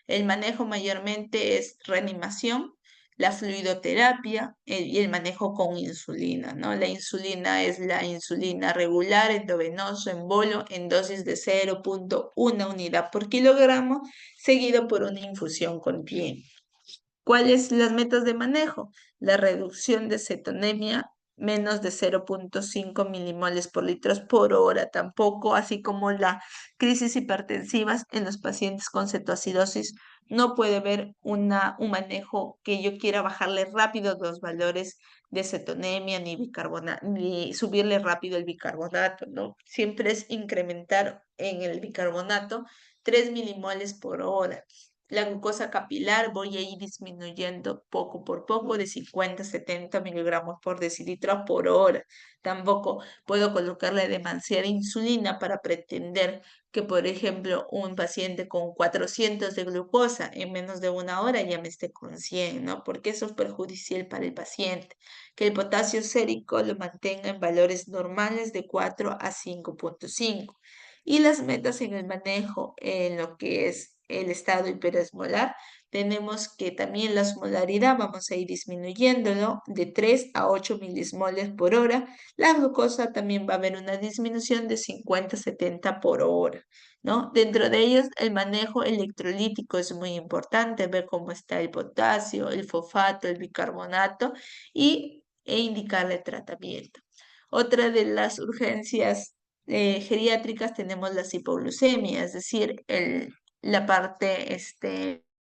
El manejo mayormente es reanimación, la fluidoterapia y el manejo con insulina, ¿no? La insulina es la insulina regular, endovenoso, en bolo, en dosis de 0,1 unidad por kilogramo, seguido por una infusión continua. ¿Cuáles las metas de manejo? La reducción de cetonemia menos de 0,5 milimoles por litros por hora, tampoco, así como la crisis hipertensivas en los pacientes con cetoacidosis. No puede haber un manejo que yo quiera bajarle rápido los valores de cetonemia ni bicarbonato, ni subirle rápido el bicarbonato, ¿no? Siempre es incrementar en el bicarbonato 3 milimoles por hora. La glucosa capilar voy a ir disminuyendo poco por poco de 50 a 70 miligramos por decilitro por hora. Tampoco puedo colocarle demasiada insulina para pretender que, por ejemplo, un paciente con 400 de glucosa en menos de una hora ya me esté con 100, ¿no? Porque eso es perjudicial para el paciente. Que el potasio sérico lo mantenga en valores normales de 4 a 5,5. Y las metas en el manejo, en lo que es el estado hiperesmolar, tenemos que también la osmolaridad vamos a ir disminuyéndolo de 3 a 8 milismoles por hora. La glucosa también va a haber una disminución de 50 a 70 por hora, ¿no? Dentro de ellos, el manejo electrolítico es muy importante, ver cómo está el potasio, el fosfato, el bicarbonato e indicarle tratamiento. Otra de las urgencias geriátricas tenemos las hipoglucemias, es decir, la parte,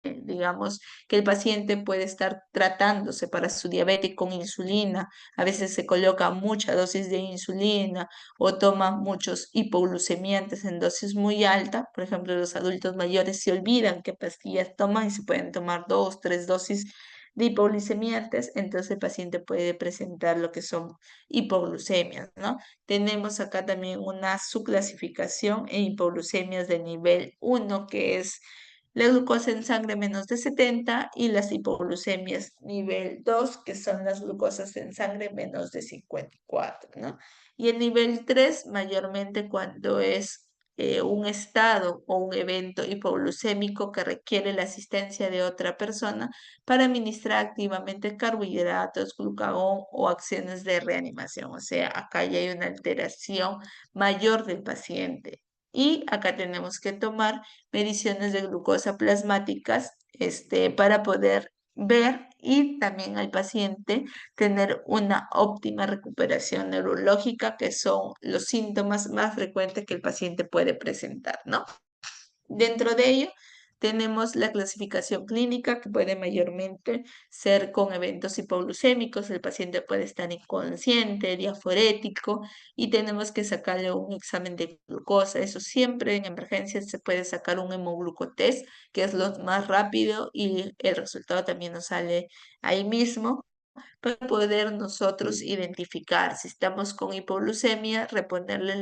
digamos, que el paciente puede estar tratándose para su diabetes con insulina, a veces se coloca mucha dosis de insulina o toma muchos hipoglucemiantes en dosis muy alta, por ejemplo, los adultos mayores se olvidan qué pastillas toman y se pueden tomar 2, 3 dosis de hipoglucemiantes, entonces el paciente puede presentar lo que son hipoglucemias, ¿no? Tenemos acá también una subclasificación en hipoglucemias de nivel 1, que es la glucosa en sangre menos de 70 y las hipoglucemias nivel 2, que son las glucosas en sangre menos de 54, ¿no? Y el nivel 3, mayormente cuando es un estado o un evento hipoglucémico que requiere la asistencia de otra persona para administrar activamente carbohidratos, glucagón o acciones de reanimación. O sea, acá ya hay una alteración mayor del paciente. Y acá tenemos que tomar mediciones de glucosa plasmáticas, para poder ver y también al paciente tener una óptima recuperación neurológica, que son los síntomas más frecuentes que el paciente puede presentar, ¿no? Dentro de ello, tenemos la clasificación clínica, que puede mayormente ser con eventos hipoglucémicos, el paciente puede estar inconsciente, diaforético, y tenemos que sacarle un examen de glucosa. Eso siempre en emergencias se puede sacar un hemoglucotest, que es lo más rápido y el resultado también nos sale ahí mismo para poder nosotros identificar si estamos con hipoglucemia, reponerle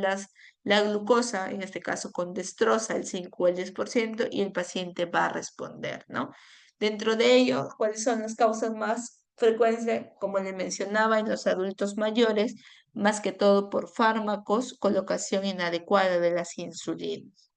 la glucosa, en este caso con destroza el 5 o el 10%, y el paciente va a responder, ¿no? Dentro de ello, ¿cuáles son las causas más frecuentes? Como le mencionaba, en los adultos mayores, más que todo por fármacos, colocación inadecuada de las insulinas.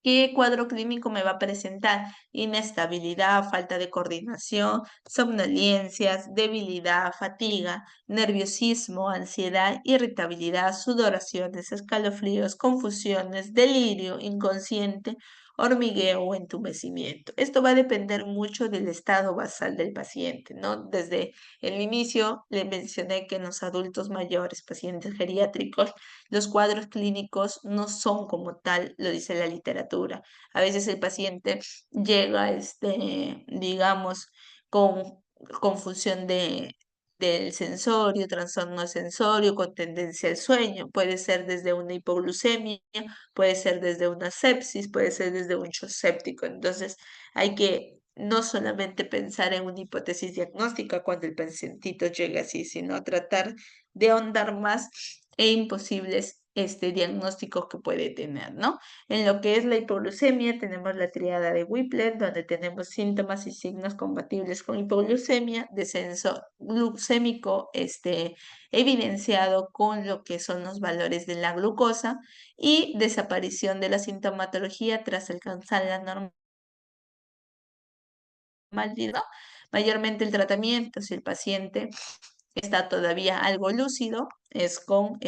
¿Qué cuadro clínico me va a presentar? Inestabilidad, falta de coordinación, somnolencias, debilidad, fatiga, nerviosismo, ansiedad, irritabilidad, sudoraciones, escalofríos, confusiones, delirio, inconsciente, hormigueo o entumecimiento. Esto va a depender mucho del estado basal del paciente, ¿no? Desde el inicio le mencioné que en los adultos mayores, pacientes geriátricos, los cuadros clínicos no son como tal, lo dice la literatura. A veces el paciente llega, digamos, con confusión del sensorio, trastorno sensorio, con tendencia al sueño. Puede ser desde una hipoglucemia, puede ser desde una sepsis, puede ser desde un shock séptico. Entonces, hay que no solamente pensar en una hipótesis diagnóstica cuando el pacientito llega así, sino tratar de ahondar más en posibles diagnósticos que puede tener, ¿no? En lo que es la hipoglucemia, tenemos la triada de Whipler, donde tenemos síntomas y signos compatibles con hipoglucemia, descenso glucémico evidenciado con lo que son los valores de la glucosa y desaparición de la sintomatología tras alcanzar la normalidad. Mayormente el tratamiento, si el paciente está todavía algo lúcido, es con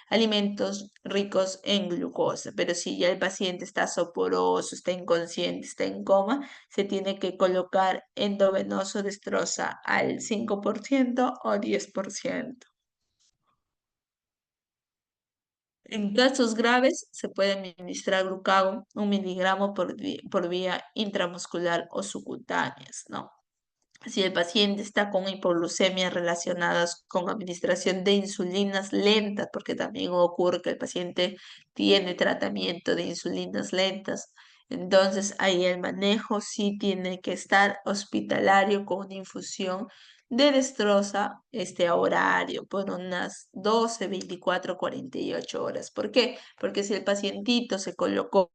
alimentos ricos en glucosa. Pero si ya el paciente está soporoso, está inconsciente, está en coma, se tiene que colocar endovenoso destroza al 5% o 10%. En casos graves se puede administrar glucagon 1 miligramo por vía intramuscular o subcutáneas, ¿no? Si el paciente está con hipoglucemias relacionadas con administración de insulinas lentas, porque también ocurre que el paciente tiene tratamiento de insulinas lentas, entonces ahí el manejo sí tiene que estar hospitalario con una infusión de destroza a horario por unas 12, 24, 48 horas. ¿Por qué? Porque si el pacientito se colocó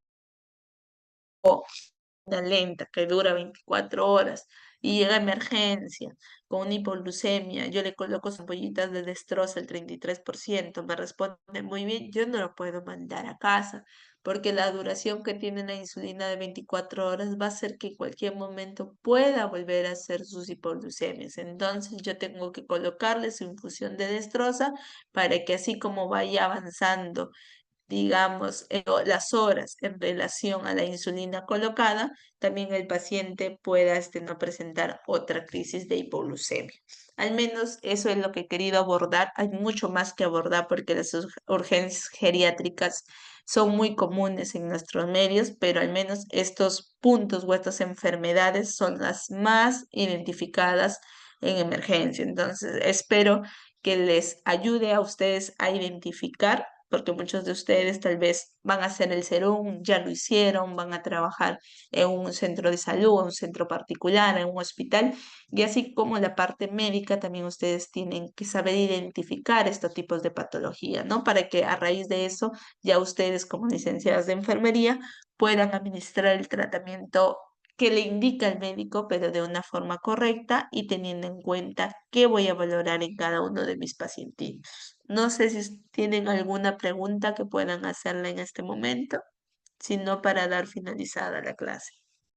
una lenta que dura 24 horas y llega a emergencia con una hipoglucemia, yo le coloco ampollitas de destroza el 33%, me responde muy bien, yo no lo puedo mandar a casa porque la duración que tiene la insulina de 24 horas va a hacer que en cualquier momento pueda volver a hacer sus hipoglucemias. Entonces yo tengo que colocarle su infusión de destroza para que así como vaya avanzando digamos, las horas en relación a la insulina colocada, también el paciente pueda no presentar otra crisis de hipoglucemia. Al menos eso es lo que he querido abordar. Hay mucho más que abordar porque las urgencias geriátricas son muy comunes en nuestros medios, pero al menos estos puntos o estas enfermedades son las más identificadas en emergencia. Entonces, espero que les ayude a ustedes a identificar porque muchos de ustedes tal vez van a hacer el serum, ya lo hicieron, van a trabajar en un centro de salud, en un centro particular, en un hospital, y así como la parte médica, también ustedes tienen que saber identificar estos tipos de patología, ¿no? Para que a raíz de eso, ya ustedes como licenciadas de enfermería puedan administrar el tratamiento que le indica el médico, pero de una forma correcta y teniendo en cuenta qué voy a valorar en cada uno de mis pacientes. No sé si tienen alguna pregunta que puedan hacerle en este momento, sino para dar finalizada la clase.